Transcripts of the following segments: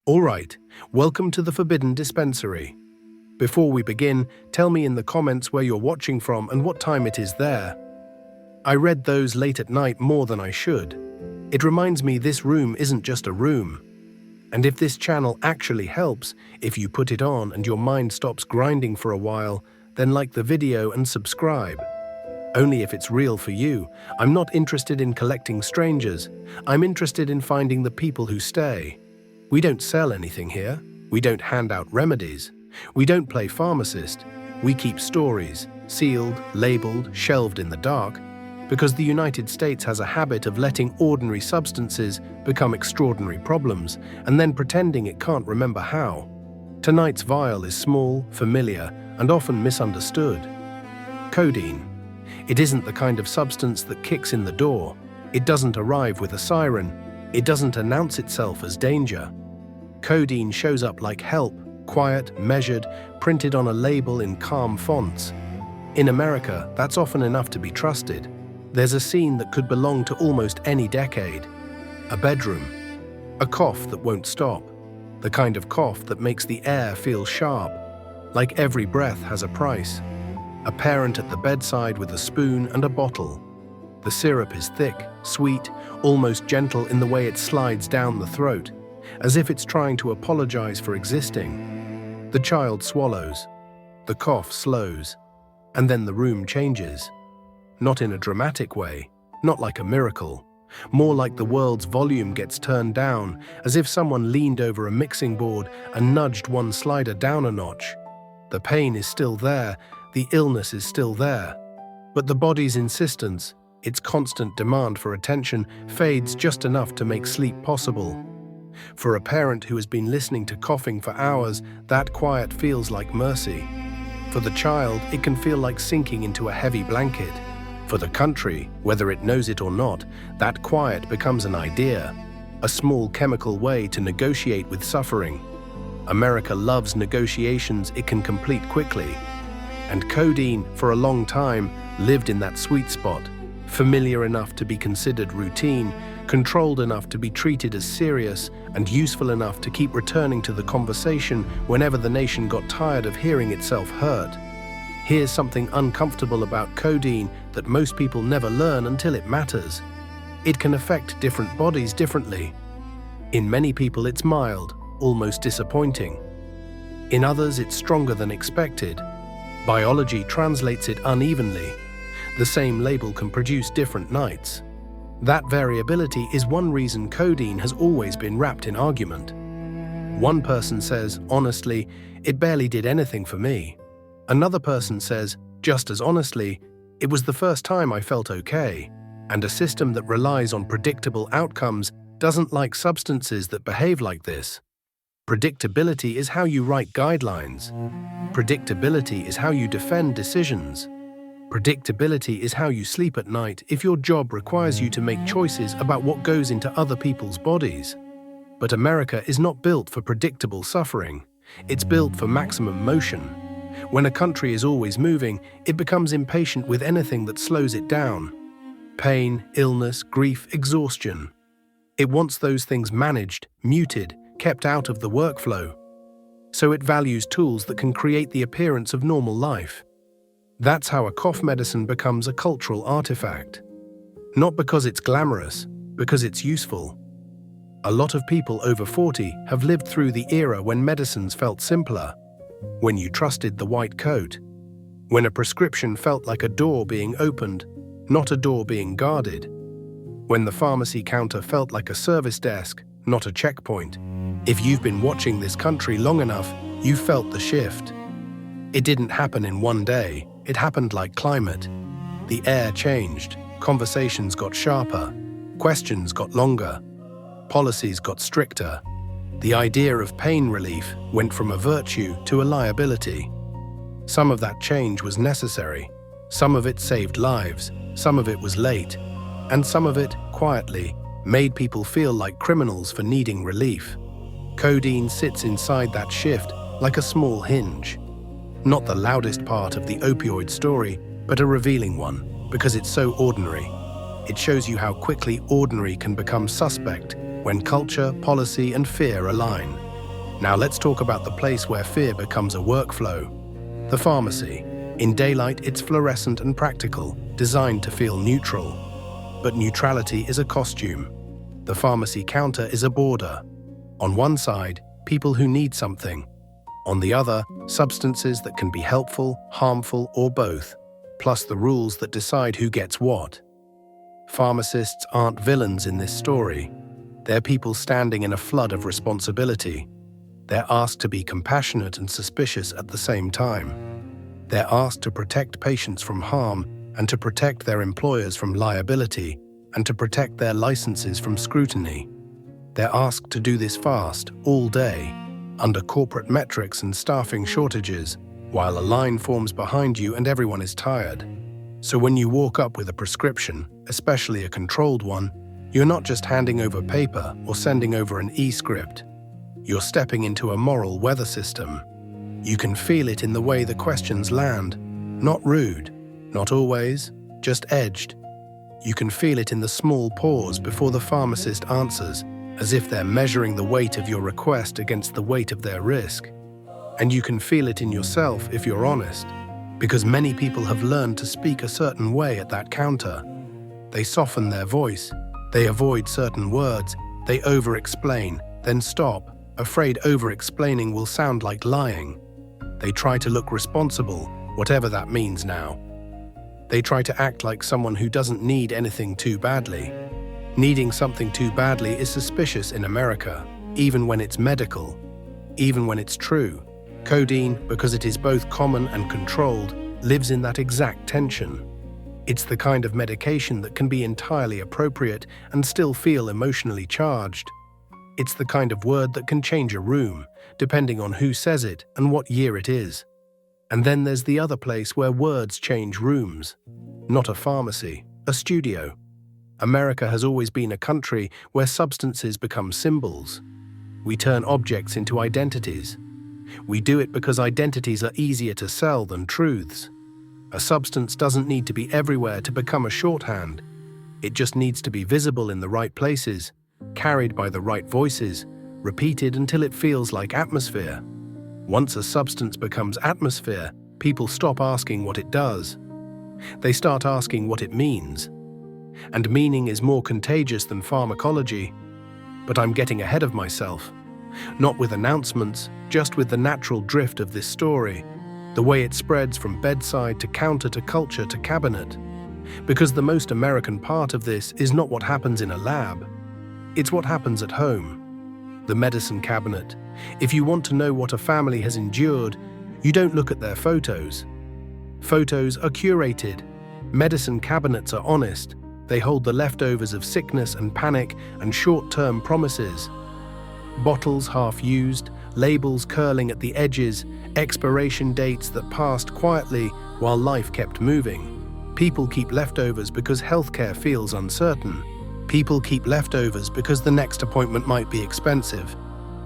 Alright, welcome to the Forbidden Dispensary. Before we begin, tell me in the comments where you're watching from and what time it is there. I read those late at night more than I should. It reminds me this room isn't just a room. And if this channel actually helps, if you put it on and your mind stops grinding for a while, then like the video and subscribe. Only if it's real for you. I'm not interested in collecting strangers. I'm interested in finding the people who stay. We don't sell anything here. We don't hand out remedies. We don't play pharmacist. We keep stories, sealed, labeled, shelved in the dark, because the United States has a habit of letting ordinary substances become extraordinary problems and then pretending it can't remember how. Tonight's vial is small, familiar, and often misunderstood. Codeine. It isn't the kind of substance that kicks in the door. It doesn't arrive with a siren. It doesn't announce itself as danger. Codeine shows up like help, quiet, measured, printed on a label in calm fonts. In America, that's often enough to be trusted. There's a scene that could belong to almost any decade. A bedroom. A cough that won't stop. The kind of cough that makes the air feel sharp. Like every breath has a price. A parent at the bedside with a spoon and a bottle. The syrup is thick, sweet, almost gentle in the way it slides down the throat, as if it's trying to apologize for existing. The child swallows. The cough slows. And then the room changes. Not in a dramatic way, not like a miracle. More like the world's volume gets turned down, as if someone leaned over a mixing board and nudged one slider down a notch. The pain is still there, the illness is still there. But the body's insistence, its constant demand for attention, fades just enough to make sleep possible. For a parent who has been listening to coughing for hours, that quiet feels like mercy. For the child, it can feel like sinking into a heavy blanket. For the country, whether it knows it or not, that quiet becomes an idea, a small chemical way to negotiate with suffering. America loves negotiations it can complete quickly. And codeine, for a long time, lived in that sweet spot, familiar enough to be considered routine, controlled enough to be treated as serious, and useful enough to keep returning to the conversation whenever the nation got tired of hearing itself hurt. Here's something uncomfortable about codeine that most people never learn until it matters. It can affect different bodies differently. In many people it's mild, almost disappointing. In others it's stronger than expected. Biology translates it unevenly. The same label can produce different nights. That variability is one reason codeine has always been wrapped in argument. One person says, honestly, it barely did anything for me. Another person says, just as honestly, it was the first time I felt okay. And a system that relies on predictable outcomes doesn't like substances that behave like this. Predictability is how you write guidelines. Predictability is how you defend decisions. Predictability is how you sleep at night if your job requires you to make choices about what goes into other people's bodies. But America is not built for predictable suffering. It's built for maximum motion. When a country is always moving, it becomes impatient with anything that slows it down. Pain, illness, grief, exhaustion. It wants those things managed, muted, kept out of the workflow. So it values tools that can create the appearance of normal life. That's how a cough medicine becomes a cultural artifact. Not because it's glamorous, because it's useful. A lot of people over 40 have lived through the era when medicines felt simpler, when you trusted the white coat, when a prescription felt like a door being opened, not a door being guarded, when the pharmacy counter felt like a service desk, not a checkpoint. If you've been watching this country long enough, you've felt the shift. It didn't happen in one day. It happened like climate. The air changed, conversations got sharper, questions got longer, policies got stricter. The idea of pain relief went from a virtue to a liability. Some of that change was necessary. Some of it saved lives, some of it was late, and some of it, quietly, made people feel like criminals for needing relief. Codeine sits inside that shift like a small hinge. Not the loudest part of the opioid story, but a revealing one, because it's so ordinary. It shows you how quickly ordinary can become suspect when culture, policy, and fear align. Now let's talk about the place where fear becomes a workflow. The pharmacy. In daylight, it's fluorescent and practical, designed to feel neutral. But neutrality is a costume. The pharmacy counter is a border. On one side, people who need something. On the other, substances that can be helpful, harmful, or both, plus the rules that decide who gets what. Pharmacists aren't villains in this story. They're people standing in a flood of responsibility. They're asked to be compassionate and suspicious at the same time. They're asked to protect patients from harm and to protect their employers from liability and to protect their licenses from scrutiny. They're asked to do this fast, all day, under corporate metrics and staffing shortages, while a line forms behind you and everyone is tired. So when you walk up with a prescription, especially a controlled one, you're not just handing over paper or sending over an e-script. You're stepping into a moral weather system. You can feel it in the way the questions land. Not rude, not always, just edged. You can feel it in the small pause before the pharmacist answers, as if they're measuring the weight of your request against the weight of their risk. And you can feel it in yourself if you're honest, because many people have learned to speak a certain way at that counter. They soften their voice, they avoid certain words, they over-explain, then stop, afraid over-explaining will sound like lying. They try to look responsible, whatever that means now. They try to act like someone who doesn't need anything too badly. Needing something too badly is suspicious in America, even when it's medical, even when it's true. Codeine, because it is both common and controlled, lives in that exact tension. It's the kind of medication that can be entirely appropriate and still feel emotionally charged. It's the kind of word that can change a room, depending on who says it and what year it is. And then there's the other place where words change rooms. Not a pharmacy, a studio. America has always been a country where substances become symbols. We turn objects into identities. We do it because identities are easier to sell than truths. A substance doesn't need to be everywhere to become a shorthand. It just needs to be visible in the right places, carried by the right voices, repeated until it feels like atmosphere. Once a substance becomes atmosphere, people stop asking what it does. They start asking what it means. And meaning is more contagious than pharmacology. But I'm getting ahead of myself. Not with announcements, just with the natural drift of this story, the way it spreads from bedside to counter to culture to cabinet. Because the most American part of this is not what happens in a lab. It's what happens at home. The medicine cabinet. If you want to know what a family has endured, you don't look at their photos. Photos are curated. Medicine cabinets are honest. They hold the leftovers of sickness and panic and short-term promises. Bottles half-used, labels curling at the edges, expiration dates that passed quietly while life kept moving. People keep leftovers because healthcare feels uncertain. People keep leftovers because the next appointment might be expensive.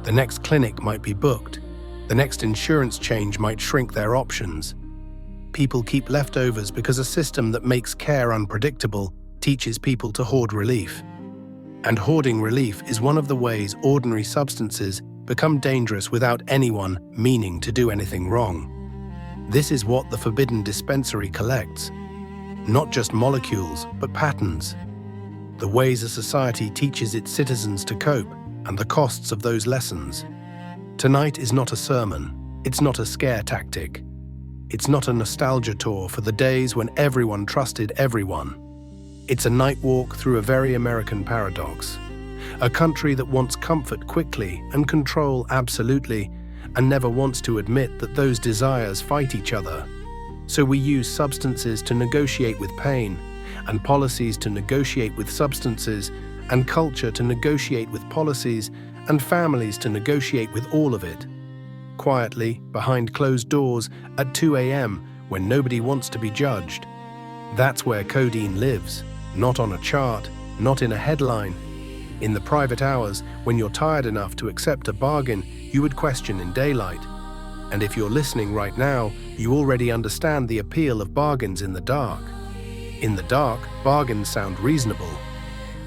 The next clinic might be booked. The next insurance change might shrink their options. People keep leftovers because a system that makes care unpredictable teaches people to hoard relief. And hoarding relief is one of the ways ordinary substances become dangerous without anyone meaning to do anything wrong. This is what the Forbidden Dispensary collects. Not just molecules, but patterns. The ways a society teaches its citizens to cope and the costs of those lessons. Tonight is not a sermon. It's not a scare tactic. It's not a nostalgia tour for the days when everyone trusted everyone. It's a night walk through a very American paradox. A country that wants comfort quickly and control absolutely, and never wants to admit that those desires fight each other. So we use substances to negotiate with pain, and policies to negotiate with substances, and culture to negotiate with policies, and families to negotiate with all of it. Quietly, behind closed doors, at 2 a.m., when nobody wants to be judged. That's where codeine lives. Not on a chart, not in a headline. In the private hours, when you're tired enough to accept a bargain you would question in daylight. And if you're listening right now, you already understand the appeal of bargains in the dark. In the dark, bargains sound reasonable.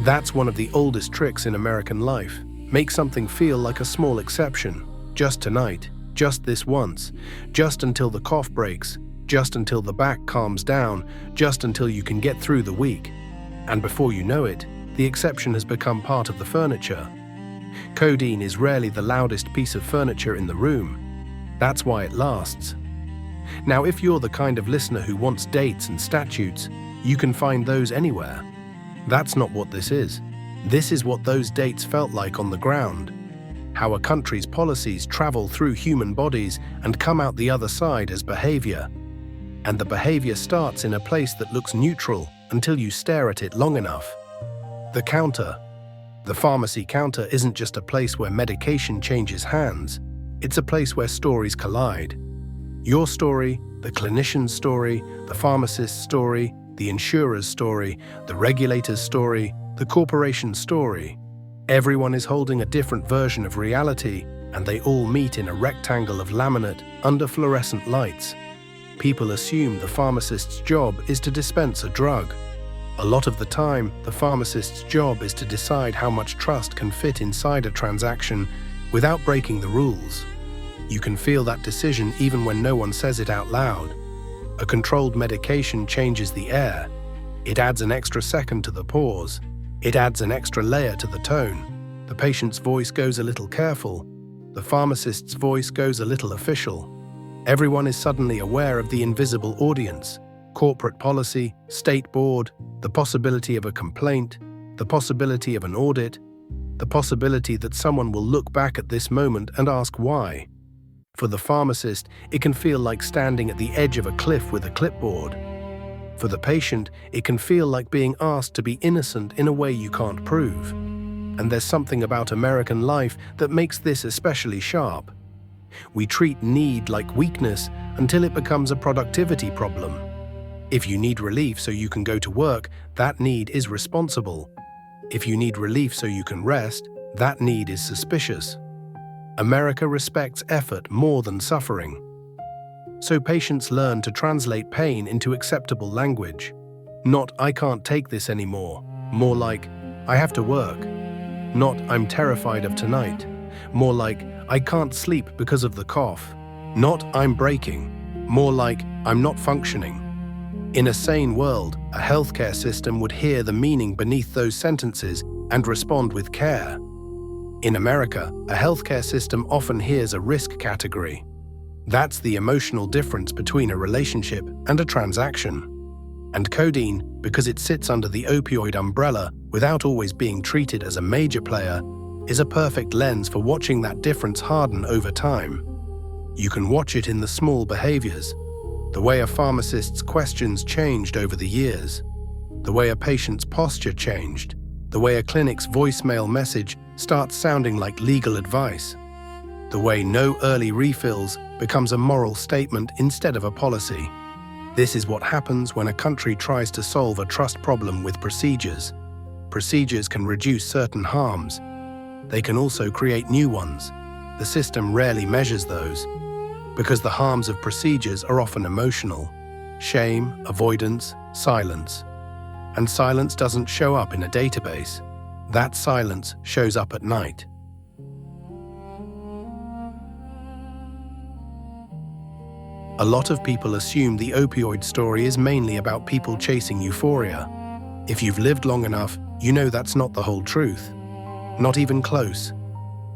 That's one of the oldest tricks in American life. Make something feel like a small exception. just tonight, just this once, just until the cough breaks, just until the back calms down, just until you can get through the week. And before you know it, the exception has become part of the furniture. Codeine is rarely the loudest piece of furniture in the room. That's why it lasts. Now, if you're the kind of listener who wants dates and statutes, you can find those anywhere. That's not what this is. This is what those dates felt like on the ground. How a country's policies travel through human bodies and come out the other side as behavior. And the behavior starts in a place that looks neutral until you stare at it long enough. The counter. The pharmacy counter isn't just a place where medication changes hands. It's a place where stories collide. Your story, the clinician's story, the pharmacist's story, the insurer's story, the regulator's story, the corporation's story. Everyone is holding a different version of reality, and they all meet in a rectangle of laminate under fluorescent lights. People assume the pharmacist's job is to dispense a drug. A lot of the time, the pharmacist's job is to decide how much trust can fit inside a transaction without breaking the rules. You can feel that decision even when no one says it out loud. A controlled medication changes the air. It adds an extra second to the pause. It adds an extra layer to the tone. The patient's voice goes a little careful. The pharmacist's voice goes a little official. Everyone is suddenly aware of the invisible audience. Corporate policy, state board, the possibility of a complaint, the possibility of an audit, the possibility that someone will look back at this moment and ask why. For the pharmacist, it can feel like standing at the edge of a cliff with a clipboard. For the patient, it can feel like being asked to be innocent in a way you can't prove. And there's something about American life that makes this especially sharp. We treat need like weakness until it becomes a productivity problem. If you need relief so you can go to work, that need is responsible. If you need relief so you can rest, that need is suspicious. America respects effort more than suffering. So patients learn to translate pain into acceptable language. Not, "I can't take this anymore." More like, "I have to work." Not, "I'm terrified of tonight." More like, "I can't sleep because of the cough." Not, "I'm breaking." More like, "I'm not functioning." In a sane world, a healthcare system would hear the meaning beneath those sentences and respond with care. In America, a healthcare system often hears a risk category. That's the emotional difference between a relationship and a transaction. And codeine, because it sits under the opioid umbrella without always being treated as a major player, is a perfect lens for watching that difference harden over time. You can watch it in the small behaviors, the way a pharmacist's questions changed over the years, the way a patient's posture changed, the way a clinic's voicemail message starts sounding like legal advice, the way no early refills becomes a moral statement instead of a policy. This is what happens when a country tries to solve a trust problem with procedures. Procedures can reduce certain harms. They can also create new ones. The system rarely measures those, because the harms of procedures are often emotional. Shame, avoidance, silence. And silence doesn't show up in a database. That silence shows up at night. A lot of people assume the opioid story is mainly about people chasing euphoria. If you've lived long enough, you know that's not the whole truth. Not even close.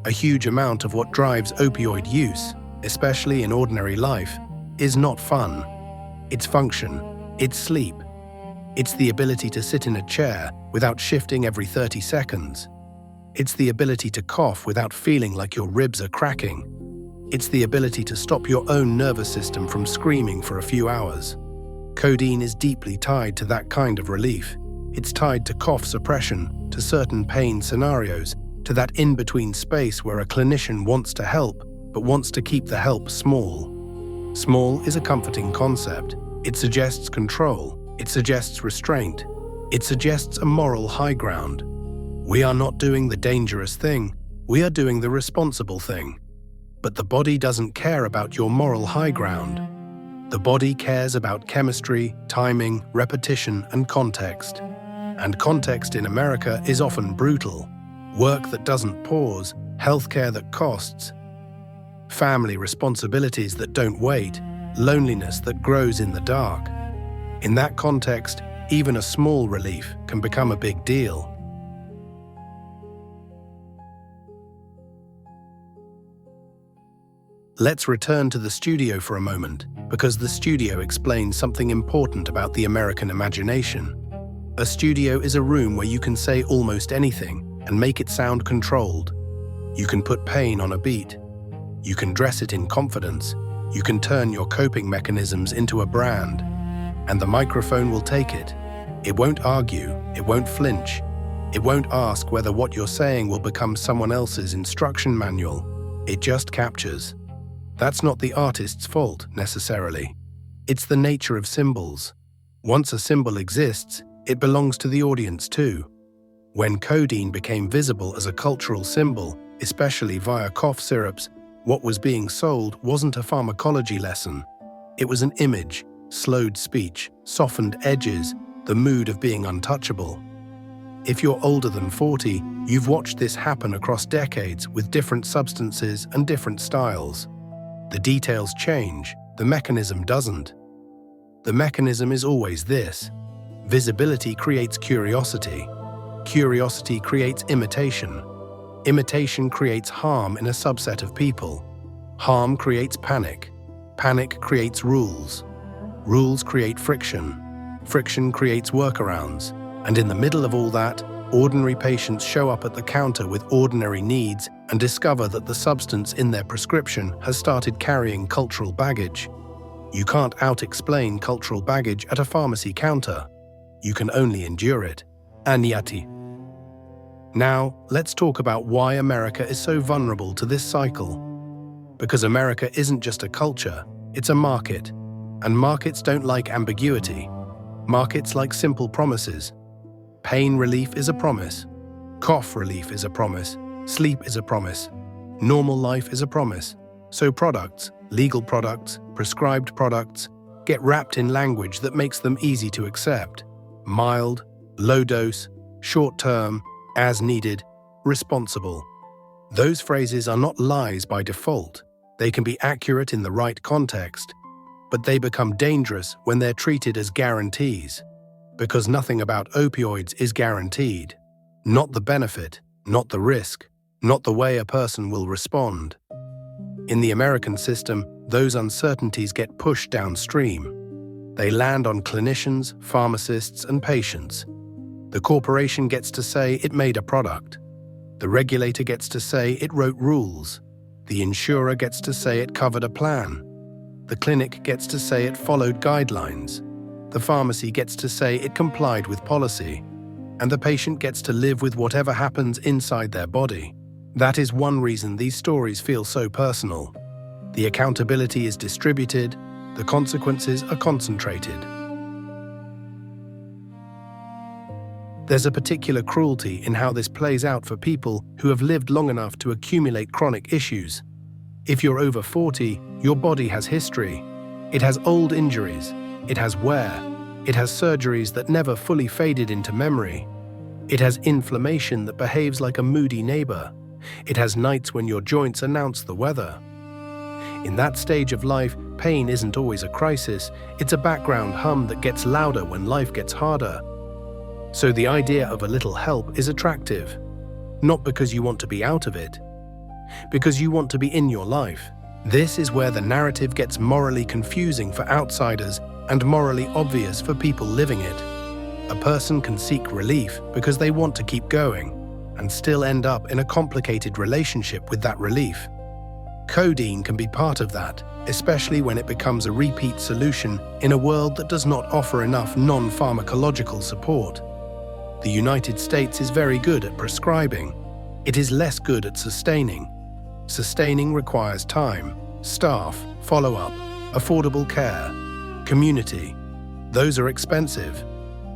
A huge amount of what drives opioid use, especially in ordinary life, is not fun. It's function. It's sleep. It's the ability to sit in a chair without shifting every 30 seconds. It's the ability to cough without feeling like your ribs are cracking. It's the ability to stop your own nervous system from screaming for a few hours. Codeine is deeply tied to that kind of relief. It's tied to cough suppression, to certain pain scenarios, to that in-between space where a clinician wants to help, but wants to keep the help small. Small is a comforting concept. It suggests control. It suggests restraint. It suggests a moral high ground. We are not doing the dangerous thing. We are doing the responsible thing. But the body doesn't care about your moral high ground. The body cares about chemistry, timing, repetition, and context. And context in America is often brutal. Work that doesn't pause, healthcare that costs. family responsibilities that don't wait, loneliness that grows in the dark. In that context, even a small relief can become a big deal. Let's return to the studio for a moment, because the studio explains something important about the American imagination. A studio is a room where you can say almost anything and make it sound controlled. You can put pain on a beat. You can dress it in confidence. You can turn your coping mechanisms into a brand. And the microphone will take it. It won't argue. It won't flinch. It won't ask whether what you're saying will become someone else's instruction manual. It just captures. That's not the artist's fault, necessarily. It's the nature of symbols. Once a symbol exists, it belongs to the audience too. When codeine became visible as a cultural symbol, especially via cough syrups, what was being sold wasn't a pharmacology lesson. It was an image, slowed speech, softened edges, the mood of being untouchable. If you're older than 40, you've watched this happen across decades with different substances and different styles. The details change, the mechanism doesn't. The mechanism is always this. Visibility creates curiosity. Curiosity creates imitation. Imitation creates harm in a subset of people. Harm creates panic. Panic creates rules. Rules create friction. Friction creates workarounds. And in the middle of all that, ordinary patients show up at the counter with ordinary needs and discover that the substance in their prescription has started carrying cultural baggage. You can't out-explain cultural baggage at a pharmacy counter. You can only endure it. Anyati. Now, let's talk about why America is so vulnerable to this cycle. Because America isn't just a culture, it's a market. And markets don't like ambiguity. Markets like simple promises. Pain relief is a promise. Cough relief is a promise. Sleep is a promise. Normal life is a promise. So products, legal products, prescribed products, get wrapped in language that makes them easy to accept. Mild, low dose, short term, as needed, responsible. Those phrases are not lies by default. They can be accurate in the right context, but they become dangerous when they're treated as guarantees. Because nothing about opioids is guaranteed. Not the benefit, not the risk, not the way a person will respond. In the American system, those uncertainties get pushed downstream. They land on clinicians, pharmacists, and patients. The corporation gets to say it made a product. The regulator gets to say it wrote rules. The insurer gets to say it covered a plan. The clinic gets to say it followed guidelines. The pharmacy gets to say it complied with policy. And the patient gets to live with whatever happens inside their body. That is one reason these stories feel so personal. The accountability is distributed, the consequences are concentrated. There's a particular cruelty in how this plays out for people who have lived long enough to accumulate chronic issues. If you're over 40, your body has history. It has old injuries. It has wear. It has surgeries that never fully faded into memory. It has inflammation that behaves like a moody neighbor. It has nights when your joints announce the weather. In that stage of life, pain isn't always a crisis. It's a background hum that gets louder when life gets harder. So the idea of a little help is attractive. Not because you want to be out of it, because you want to be in your life. This is where the narrative gets morally confusing for outsiders and morally obvious for people living it. A person can seek relief because they want to keep going and still end up in a complicated relationship with that relief. Codeine can be part of that, especially when it becomes a repeat solution in a world that does not offer enough non-pharmacological support. The United States is very good at prescribing. It is less good at sustaining. Sustaining requires time, staff, follow-up, affordable care, community. Those are expensive.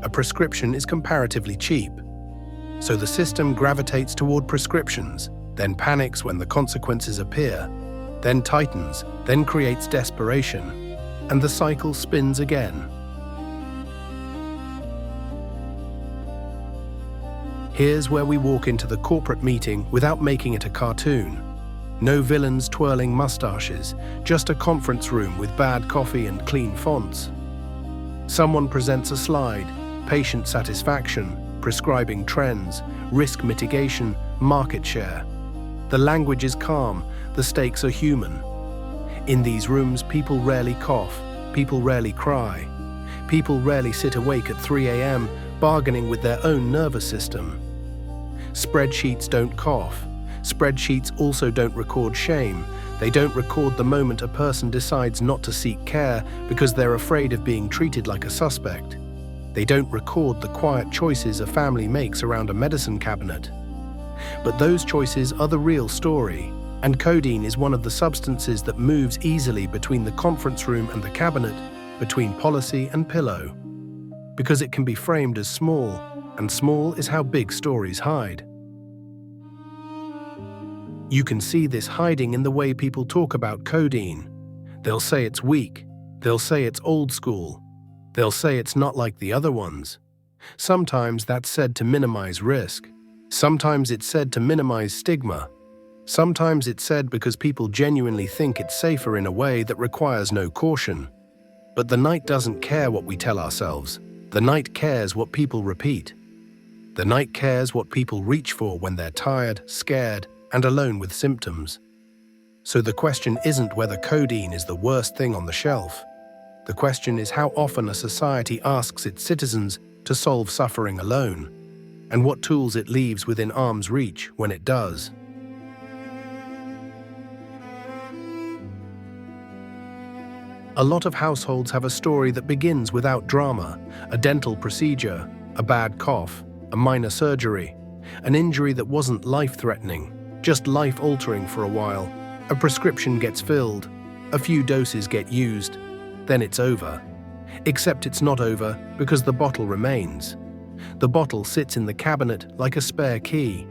A prescription is comparatively cheap. So the system gravitates toward prescriptions, then panics when the consequences appear, then tightens, then creates desperation, and the cycle spins again. Here's where we walk into the corporate meeting without making it a cartoon. No villains twirling mustaches, just a conference room with bad coffee and clean fonts. Someone presents a slide, patient satisfaction, prescribing trends, risk mitigation, market share. The language is calm, the stakes are human. In these rooms, people rarely cough, people rarely cry. People rarely sit awake at 3 a.m. bargaining with their own nervous system. Spreadsheets don't cough. Spreadsheets also don't record shame. They don't record the moment a person decides not to seek care because they're afraid of being treated like a suspect. They don't record the quiet choices a family makes around a medicine cabinet. But those choices are the real story, and codeine is one of the substances that moves easily between the conference room and the cabinet, between policy and pillow. Because it can be framed as small, and small is how big stories hide. You can see this hiding in the way people talk about codeine. They'll say it's weak. They'll say it's old school. They'll say it's not like the other ones. Sometimes that's said to minimize risk. Sometimes it's said to minimize stigma. Sometimes it's said because people genuinely think it's safer in a way that requires no caution. But the night doesn't care what we tell ourselves. The night cares what people repeat. The night cares what people reach for when they're tired, scared, and alone with symptoms. So the question isn't whether codeine is the worst thing on the shelf. The question is how often a society asks its citizens to solve suffering alone, and what tools it leaves within arm's reach when it does. A lot of households have a story that begins without drama: a dental procedure, a bad cough, a minor surgery, an injury that wasn't life-threatening, just life-altering for a while. A prescription gets filled, a few doses get used, then it's over. Except it's not over because the bottle remains. The bottle sits in the cabinet like a spare key.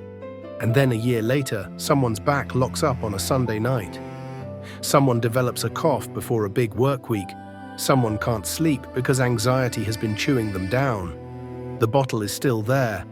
And then a year later, someone's back locks up on a Sunday night. Someone develops a cough before a big work week. Someone can't sleep because anxiety has been chewing them down. The bottle is still there.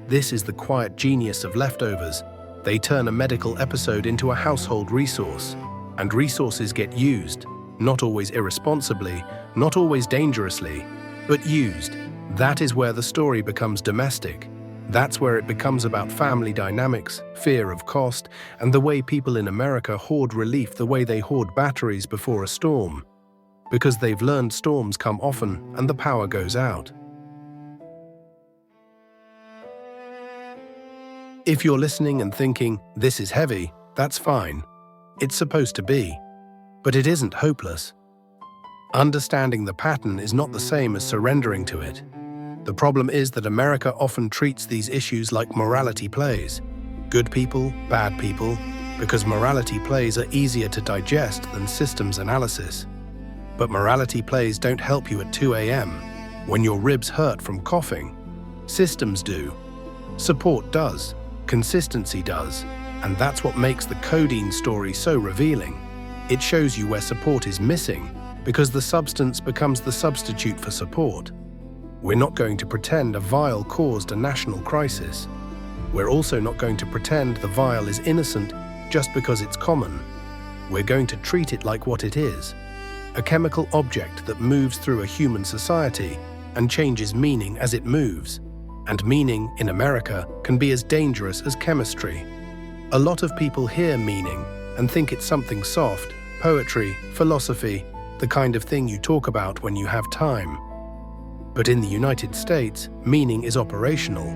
This is the quiet genius of leftovers. They turn a medical episode into a household resource. And resources get used, not always irresponsibly, not always dangerously, but used. That is where the story becomes domestic. That's where it becomes about family dynamics, fear of cost, and the way people in America hoard relief the way they hoard batteries before a storm. Because they've learned storms come often and the power goes out. If you're listening and thinking, this is heavy, that's fine. It's supposed to be. But it isn't hopeless. Understanding the pattern is not the same as surrendering to it. The problem is that America often treats these issues like morality plays. Good people, bad people, because morality plays are easier to digest than systems analysis. But morality plays don't help you at 2 a.m. when your ribs hurt from coughing. Systems do. Support does. Consistency does. And that's what makes the codeine story so revealing. It shows you where support is missing, because the substance becomes the substitute for support. We're not going to pretend a vial caused a national crisis. We're also not going to pretend the vial is innocent just because it's common. We're going to treat it like what it is: a chemical object that moves through a human society and changes meaning as it moves. And meaning, in America, can be as dangerous as chemistry. A lot of people hear meaning and think it's something soft, poetry, philosophy, the kind of thing you talk about when you have time. But in the United States, meaning is operational.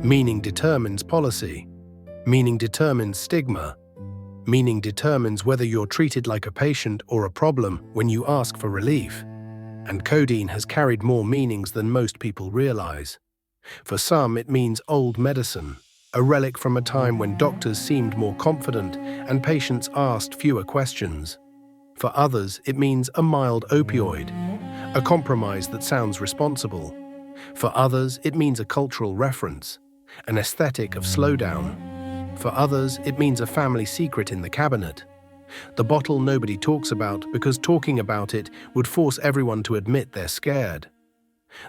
Meaning determines policy. Meaning determines stigma. Meaning determines whether you're treated like a patient or a problem when you ask for relief. And codeine has carried more meanings than most people realize. For some, it means old medicine, a relic from a time when doctors seemed more confident and patients asked fewer questions. For others, it means a mild opioid, a compromise that sounds responsible. For others, it means a cultural reference, an aesthetic of slowdown. For others, it means a family secret in the cabinet. The bottle nobody talks about because talking about it would force everyone to admit they're scared.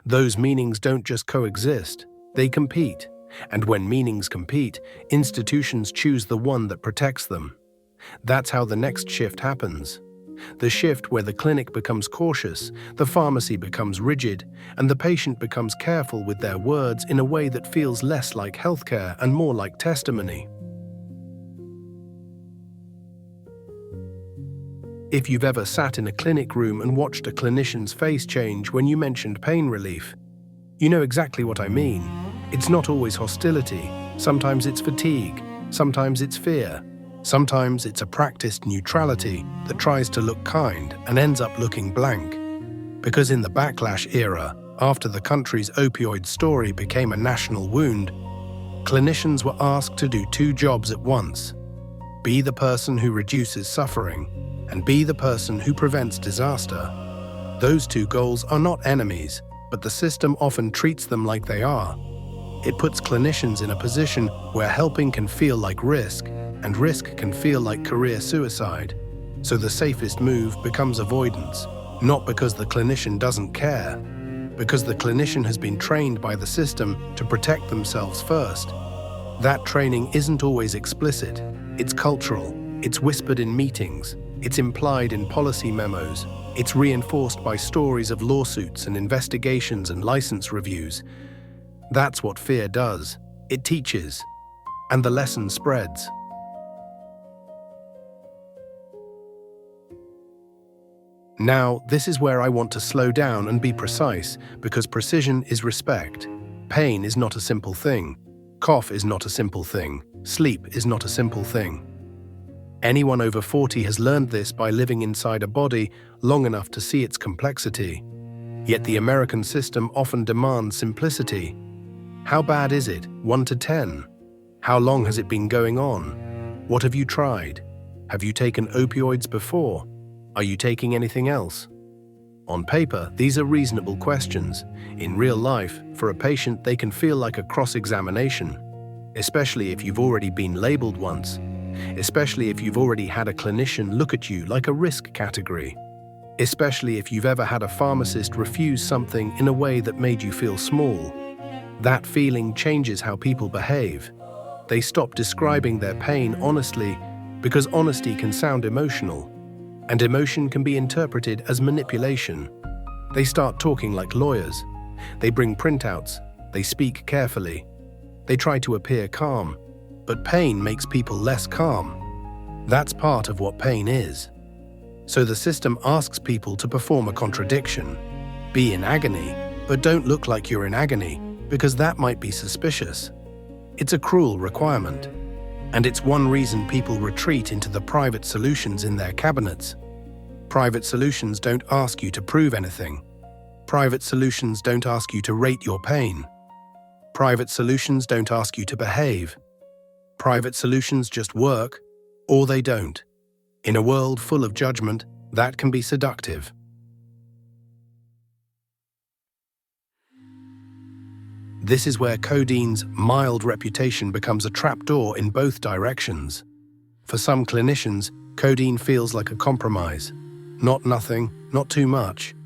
Those meanings don't just coexist, they compete. And when meanings compete, institutions choose the one that protects them. That's how the next shift happens. The shift where the clinic becomes cautious, the pharmacy becomes rigid, and the patient becomes careful with their words in a way that feels less like healthcare and more like testimony. If you've ever sat in a clinic room and watched a clinician's face change when you mentioned pain relief, you know exactly what I mean. It's not always hostility. Sometimes it's fatigue. Sometimes it's fear. Sometimes it's a practiced neutrality that tries to look kind and ends up looking blank. Because in the backlash era, after the country's opioid story became a national wound, clinicians were asked to do two jobs at once: be the person who reduces suffering and be the person who prevents disaster. Those two goals are not enemies, but the system often treats them like they are. It puts clinicians in a position where helping can feel like risk, and risk can feel like career suicide. So the safest move becomes avoidance, not because the clinician doesn't care, because the clinician has been trained by the system to protect themselves first. That training isn't always explicit. It's cultural, it's whispered in meetings, it's implied in policy memos, it's reinforced by stories of lawsuits and investigations and license reviews. That's what fear does. It teaches, and the lesson spreads. Now, this is where I want to slow down and be precise, because precision is respect. Pain is not a simple thing. Cough is not a simple thing. Sleep is not a simple thing. Anyone over 40 has learned this by living inside a body long enough to see its complexity. Yet the American system often demands simplicity. How bad is it? 1 to 10. How long has it been going on? What have you tried? Have you taken opioids before? Are you taking anything else? On paper, these are reasonable questions. In real life, for a patient, they can feel like a cross-examination, especially if you've already been labeled once, especially if you've already had a clinician look at you like a risk category, especially if you've ever had a pharmacist refuse something in a way that made you feel small. That feeling changes how people behave. They stop describing their pain honestly, because honesty can sound emotional, and emotion can be interpreted as manipulation. They start talking like lawyers. They bring printouts. They speak carefully. They try to appear calm, but pain makes people less calm. That's part of what pain is. So the system asks people to perform a contradiction. Be in agony, but don't look like you're in agony, because that might be suspicious. It's a cruel requirement. And it's one reason people retreat into the private solutions in their cabinets. Private solutions don't ask you to prove anything. Private solutions don't ask you to rate your pain. Private solutions don't ask you to behave. Private solutions just work, or they don't. In a world full of judgment, that can be seductive. This is where codeine's mild reputation becomes a trapdoor in both directions. For some clinicians, codeine feels like a compromise. Not nothing, not too much.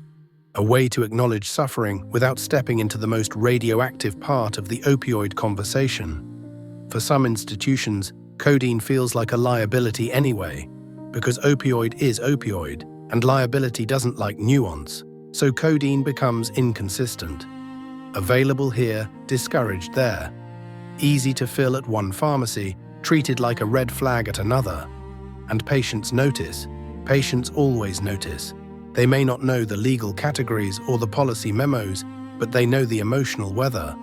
A way to acknowledge suffering without stepping into the most radioactive part of the opioid conversation. For some institutions, codeine feels like a liability anyway, because opioid is opioid, and liability doesn't like nuance, so codeine becomes inconsistent. Available here, discouraged there. Easy to fill at one pharmacy, treated like a red flag at another. And patients notice. Patients always notice. They may not know the legal categories or the policy memos, but they know the emotional weather.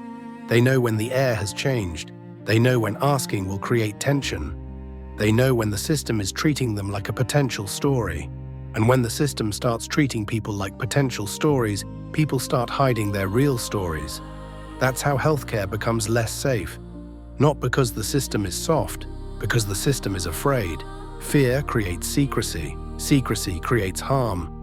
They know when the air has changed. They know when asking will create tension. They know when the system is treating them like a potential story. And when the system starts treating people like potential stories, people start hiding their real stories. That's how healthcare becomes less safe. Not because the system is soft, because the system is afraid. Fear creates secrecy. Secrecy creates harm.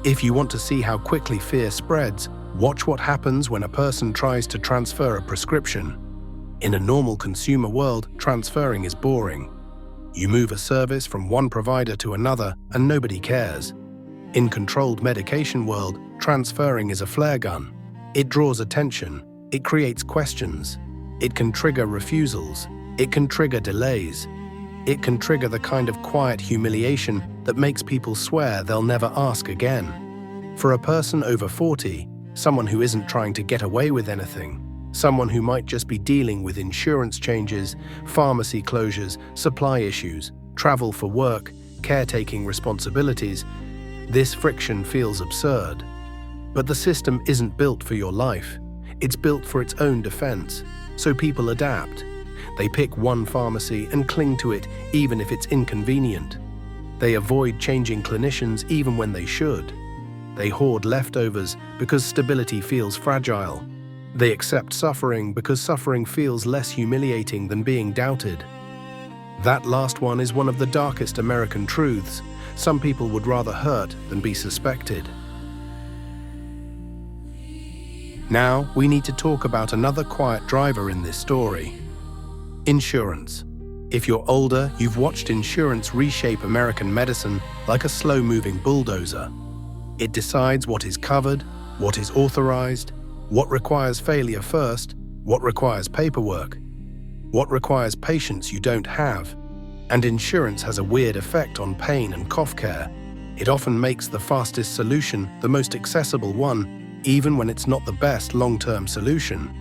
If you want to see how quickly fear spreads, watch what happens when a person tries to transfer a prescription. In a normal consumer world, transferring is boring. You move a service from one provider to another and nobody cares. In controlled medication world, transferring is a flare gun. It draws attention. It creates questions. It can trigger refusals. It can trigger delays. It can trigger the kind of quiet humiliation that makes people swear they'll never ask again. For a person over 40, someone who isn't trying to get away with anything, someone who might just be dealing with insurance changes, pharmacy closures, supply issues, travel for work, caretaking responsibilities, this friction feels absurd. But the system isn't built for your life. It's built for its own defense. So people adapt. They pick one pharmacy and cling to it even if it's inconvenient. They avoid changing clinicians even when they should. They hoard leftovers because stability feels fragile. They accept suffering because suffering feels less humiliating than being doubted. That last one is one of the darkest American truths. Some people would rather hurt than be suspected. Now, we need to talk about another quiet driver in this story. Insurance. If you're older, you've watched insurance reshape American medicine like a slow-moving bulldozer. It decides what is covered, what is authorized, what requires failure first, what requires paperwork, what requires patients you don't have. And insurance has a weird effect on pain and cough care. It often makes the fastest solution the most accessible one, even when it's not the best long-term solution.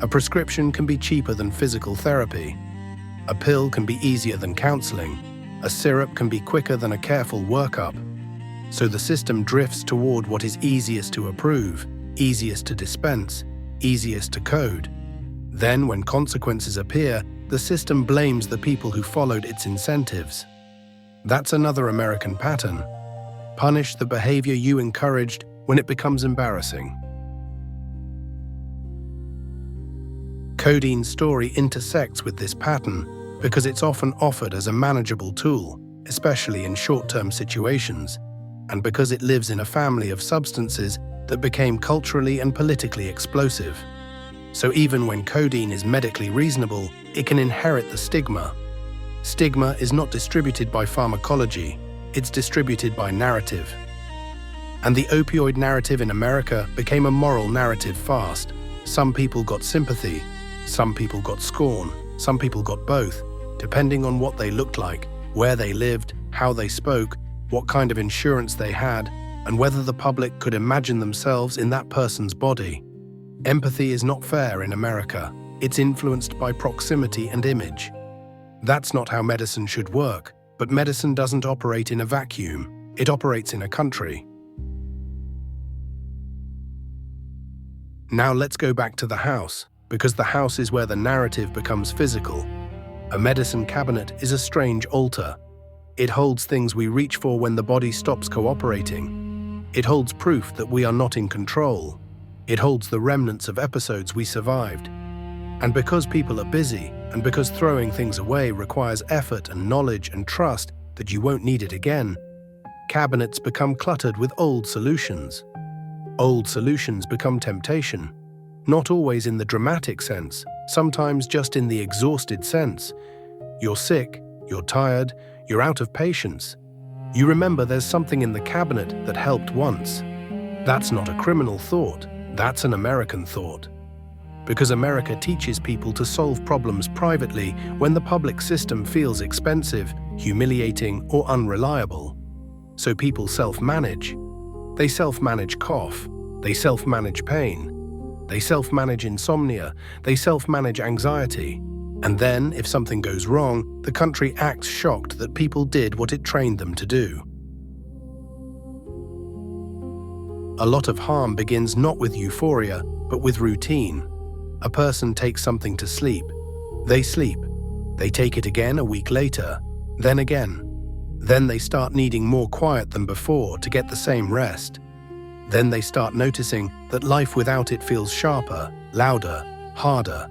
A prescription can be cheaper than physical therapy. A pill can be easier than counseling. A syrup can be quicker than a careful workup. So the system drifts toward what is easiest to approve, easiest to dispense, easiest to code. Then, when consequences appear, the system blames the people who followed its incentives. That's another American pattern. Punish the behavior you encouraged when it becomes embarrassing. Codeine's story intersects with this pattern because it's often offered as a manageable tool, especially in short-term situations, and because it lives in a family of substances that became culturally and politically explosive. So even when codeine is medically reasonable, it can inherit the stigma. Stigma is not distributed by pharmacology, it's distributed by narrative. And the opioid narrative in America became a moral narrative fast. Some people got sympathy, some people got scorn, some people got both, depending on what they looked like, where they lived, how they spoke, what kind of insurance they had, and whether the public could imagine themselves in that person's body. Empathy is not fair in America. It's influenced by proximity and image. That's not how medicine should work, but medicine doesn't operate in a vacuum. It operates in a country. Now let's go back to the house, because the house is where the narrative becomes physical. A medicine cabinet is a strange altar. It holds things we reach for when the body stops cooperating. It holds proof that we are not in control. It holds the remnants of episodes we survived. And because people are busy, and because throwing things away requires effort and knowledge and trust that you won't need it again, cabinets become cluttered with old solutions. Old solutions become temptation. Not always in the dramatic sense, sometimes just in the exhausted sense. You're sick, you're tired, you're out of patience. You remember there's something in the cabinet that helped once. That's not a criminal thought, that's an American thought. Because America teaches people to solve problems privately when the public system feels expensive, humiliating, or unreliable. So people self-manage. They self-manage cough. They self-manage pain. They self-manage insomnia. They self-manage anxiety. And then, if something goes wrong, the country acts shocked that people did what it trained them to do. A lot of harm begins not with euphoria, but with routine. A person takes something to sleep. They sleep. They take it again a week later, then again. Then they start needing more quiet than before to get the same rest. Then they start noticing that life without it feels sharper, louder, harder.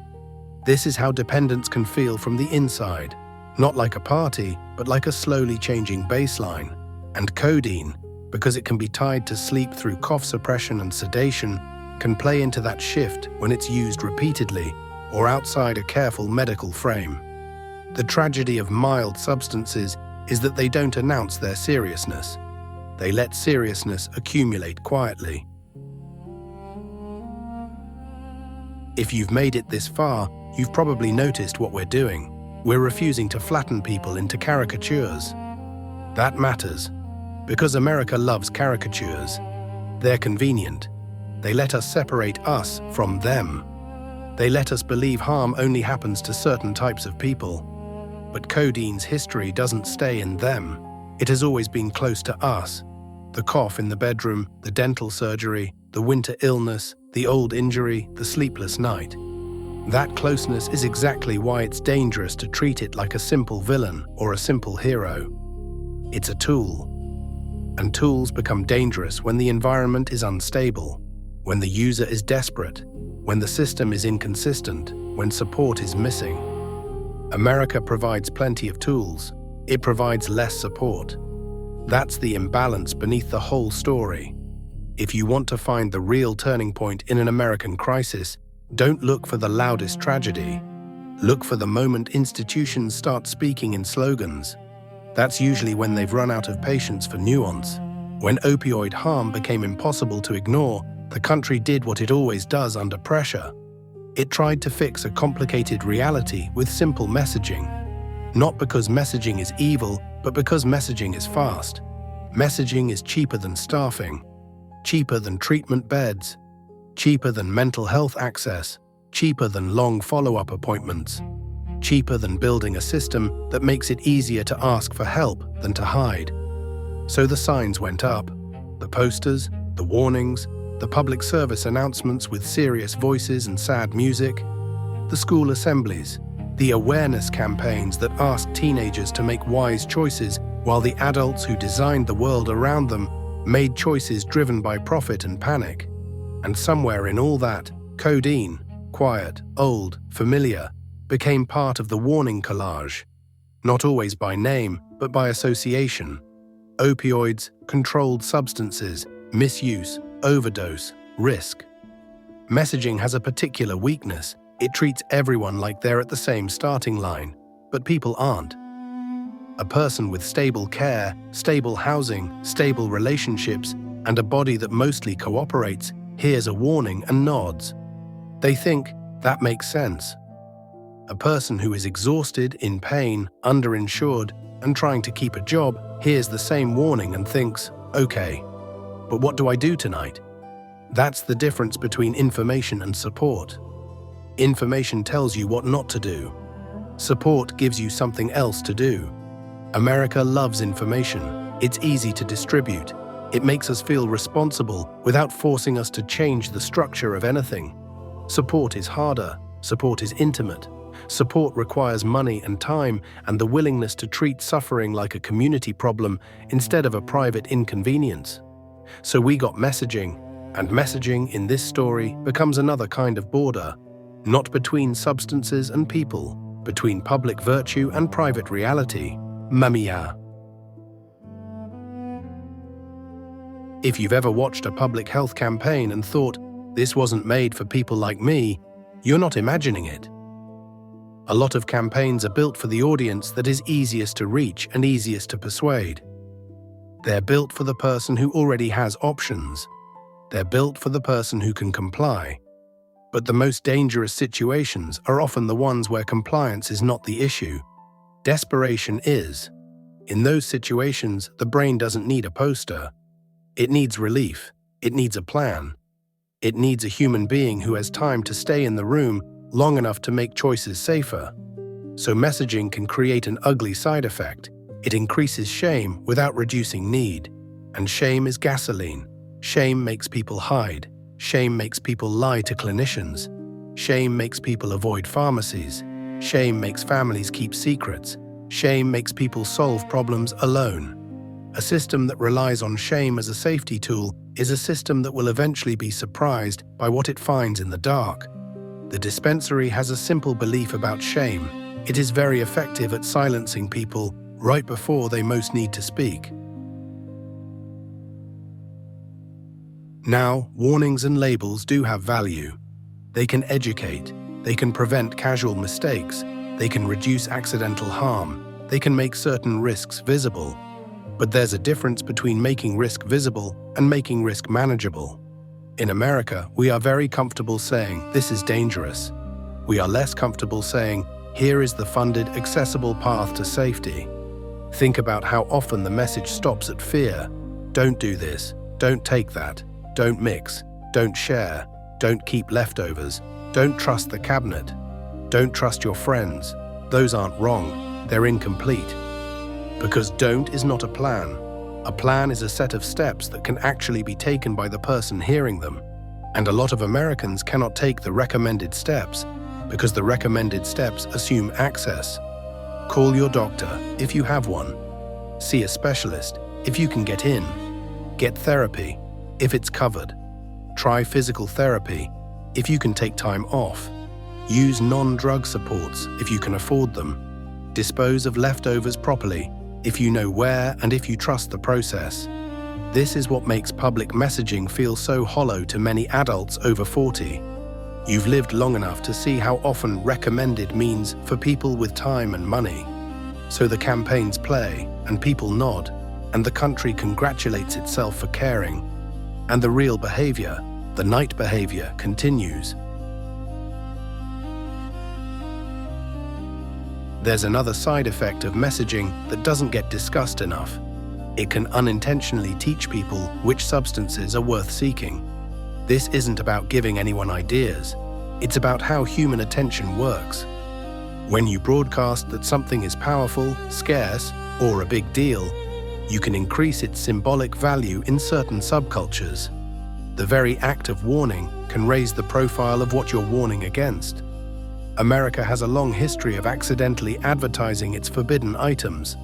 This is how dependence can feel from the inside, not like a party, but like a slowly changing baseline. And codeine, because it can be tied to sleep through cough suppression and sedation, can play into that shift when it's used repeatedly or outside a careful medical frame. The tragedy of mild substances is that they don't announce their seriousness. They let seriousness accumulate quietly. If you've made it this far, you've probably noticed what we're doing. We're refusing to flatten people into caricatures. That matters, because America loves caricatures. They're convenient. They let us separate us from them. They let us believe harm only happens to certain types of people. But Codeine's history doesn't stay in them. It has always been close to us. The cough in the bedroom, the dental surgery, the winter illness, the old injury, the sleepless night. That closeness is exactly why it's dangerous to treat it like a simple villain or a simple hero. It's a tool. And tools become dangerous when the environment is unstable, when the user is desperate, when the system is inconsistent, when support is missing. America provides plenty of tools. It provides less support. That's the imbalance beneath the whole story. If you want to find the real turning point in an American crisis, don't look for the loudest tragedy. Look for the moment institutions start speaking in slogans. That's usually when they've run out of patience for nuance. When opioid harm became impossible to ignore, the country did what it always does under pressure. It tried to fix a complicated reality with simple messaging. Not because messaging is evil, but because messaging is fast. Messaging is cheaper than staffing, cheaper than treatment beds, cheaper than mental health access, cheaper than long follow-up appointments, cheaper than building a system that makes it easier to ask for help than to hide. So the signs went up, the posters, the warnings, the public service announcements with serious voices and sad music, the school assemblies, the awareness campaigns that asked teenagers to make wise choices while the adults who designed the world around them made choices driven by profit and panic. And somewhere in all that, codeine, quiet, old, familiar, became part of the warning collage. Not always by name, but by association. Opioids, controlled substances, misuse, overdose, risk. Messaging has a particular weakness. It treats everyone like they're at the same starting line, but people aren't. A person with stable care, stable housing, stable relationships, and a body that mostly cooperates hears a warning and nods. They think, that makes sense. A person who is exhausted, in pain, underinsured, and trying to keep a job hears the same warning and thinks, okay, but what do I do tonight? That's the difference between information and support. Information tells you what not to do. Support gives you something else to do. America loves information. It's easy to distribute. It makes us feel responsible without forcing us to change the structure of anything. Support is harder. Support is intimate. Support requires money and time and the willingness to treat suffering like a community problem instead of a private inconvenience. So we got messaging, and messaging in this story becomes another kind of border, not between substances and people, between public virtue and private reality. Mamia. If you've ever watched a public health campaign and thought, this wasn't made for people like me, you're not imagining it. A lot of campaigns are built for the audience that is easiest to reach and easiest to persuade. They're built for the person who already has options. They're built for the person who can comply. But the most dangerous situations are often the ones where compliance is not the issue. Desperation is. In those situations, the brain doesn't need a poster. It needs relief. It needs a plan. It needs a human being who has time to stay in the room long enough to make choices safer. So messaging can create an ugly side effect. It increases shame without reducing need. And shame is gasoline. Shame makes people hide. Shame makes people lie to clinicians. Shame makes people avoid pharmacies. Shame makes families keep secrets. Shame makes people solve problems alone. A system that relies on shame as a safety tool is a system that will eventually be surprised by what it finds in the dark. The dispensary has a simple belief about shame. It is very effective at silencing people right before they most need to speak. Now, warnings and labels do have value. They can educate. They can prevent casual mistakes. They can reduce accidental harm. They can make certain risks visible. But there's a difference between making risk visible and making risk manageable. In America, we are very comfortable saying, this is dangerous. We are less comfortable saying, Here is the funded, accessible path to safety. Think about how often the message stops at fear. Don't do this, don't take that, don't mix, don't share, don't keep leftovers, don't trust the cabinet, don't trust your friends. Those aren't wrong, they're incomplete. Because don't is not a plan. A plan is a set of steps that can actually be taken by the person hearing them. And a lot of Americans cannot take the recommended steps because the recommended steps assume access. Call your doctor if you have one. See a specialist if you can get in. Get therapy if it's covered. Try physical therapy if you can take time off. Use non-drug supports if you can afford them. Dispose of leftovers properly if you know where and if you trust the process. This is what makes public messaging feel so hollow to many adults over 40. You've lived long enough to see how often recommended means for people with time and money. So the campaigns play, and people nod, and the country congratulates itself for caring. And the real behavior, the night behavior, continues. There's another side effect of messaging that doesn't get discussed enough. It can unintentionally teach people which substances are worth seeking. This isn't about giving anyone ideas. It's about how human attention works. When you broadcast that something is powerful, scarce, or a big deal, you can increase its symbolic value in certain subcultures. The very act of warning can raise the profile of what you're warning against. America has a long history of accidentally advertising its forbidden items.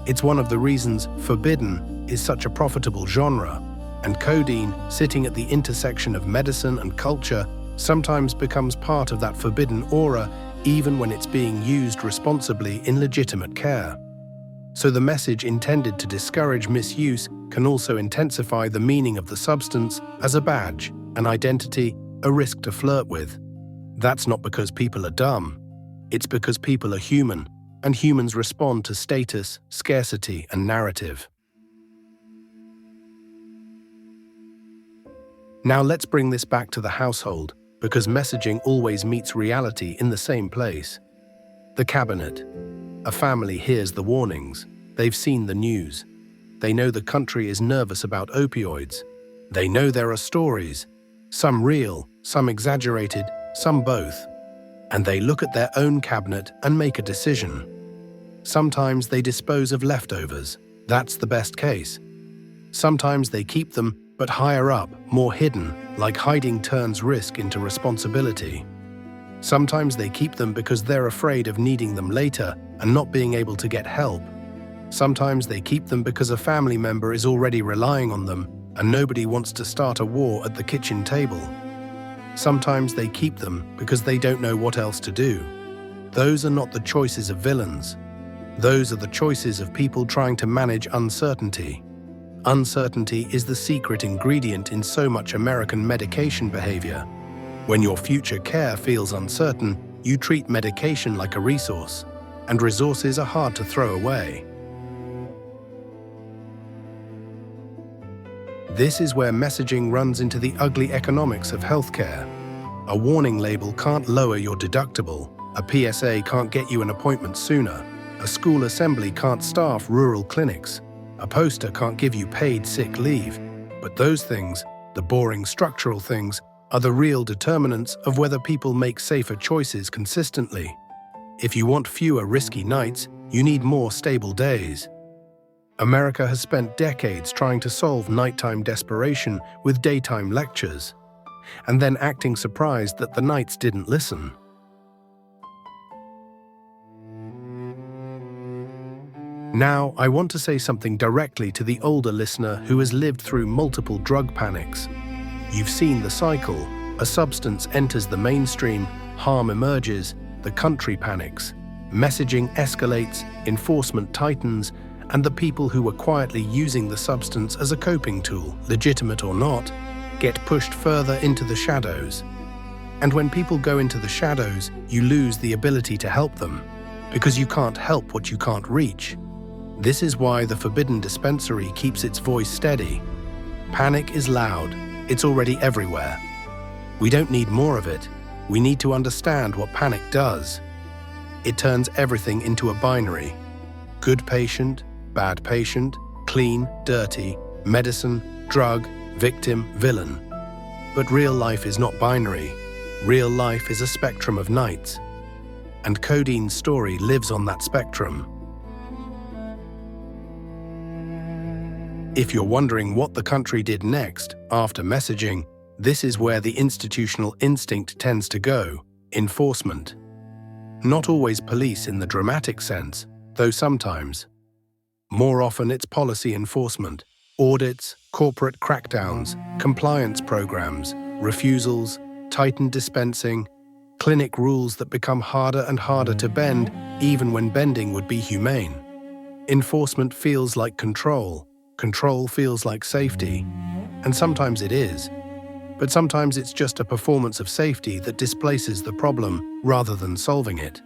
It's one of the reasons forbidden is such a profitable genre, and codeine, sitting at the intersection of medicine and culture, sometimes becomes part of that forbidden aura even when it's being used responsibly in legitimate care. So the message intended to discourage misuse can also intensify the meaning of the substance as a badge, an identity, a risk to flirt with. That's not because people are dumb. It's because people are human, and humans respond to status, scarcity, and narrative. Now let's bring this back to the household, because messaging always meets reality in the same place. The cabinet. A family hears the warnings. They've seen the news. They know the country is nervous about opioids. They know there are stories, some real, some exaggerated, some both. And they look at their own cabinet and make a decision. Sometimes they dispose of leftovers. That's the best case. Sometimes they keep them, but higher up, more hidden, like hiding turns risk into responsibility. Sometimes they keep them because they're afraid of needing them later and not being able to get help. Sometimes they keep them because a family member is already relying on them and nobody wants to start a war at the kitchen table. Sometimes they keep them because they don't know what else to do. Those are not the choices of villains. Those are the choices of people trying to manage uncertainty. Uncertainty is the secret ingredient in so much American medication behavior. When your future care feels uncertain, you treat medication like a resource, and resources are hard to throw away. This is where messaging runs into the ugly economics of healthcare. A warning label can't lower your deductible, a PSA can't get you an appointment sooner, a school assembly can't staff rural clinics, a poster can't give you paid sick leave. But those things, the boring structural things, are the real determinants of whether people make safer choices consistently. If you want fewer risky nights, you need more stable days. America has spent decades trying to solve nighttime desperation with daytime lectures, and then acting surprised that the nights didn't listen. Now, I want to say something directly to the older listener who has lived through multiple drug panics. You've seen the cycle. A substance enters the mainstream, harm emerges, the country panics. Messaging escalates, enforcement tightens, and the people who were quietly using the substance as a coping tool, legitimate or not, get pushed further into the shadows. And when people go into the shadows, you lose the ability to help them, because you can't help what you can't reach. This is why the Forbidden Dispensary keeps its voice steady. Panic is loud. It's already everywhere. We don't need more of it. We need to understand what panic does. It turns everything into a binary. Good patient, bad patient, clean, dirty, medicine, drug, victim, villain. But real life is not binary. Real life is a spectrum of nights. And Codeine's story lives on that spectrum. If you're wondering what the country did next, after messaging, this is where the institutional instinct tends to go: enforcement. Not always police in the dramatic sense, though sometimes. More often it's policy enforcement, audits, corporate crackdowns, compliance programs, refusals, tightened dispensing, clinic rules that become harder and harder to bend, even when bending would be humane. Enforcement feels like control. Control feels like safety. And sometimes it is. But sometimes it's just a performance of safety that displaces the problem rather than solving it.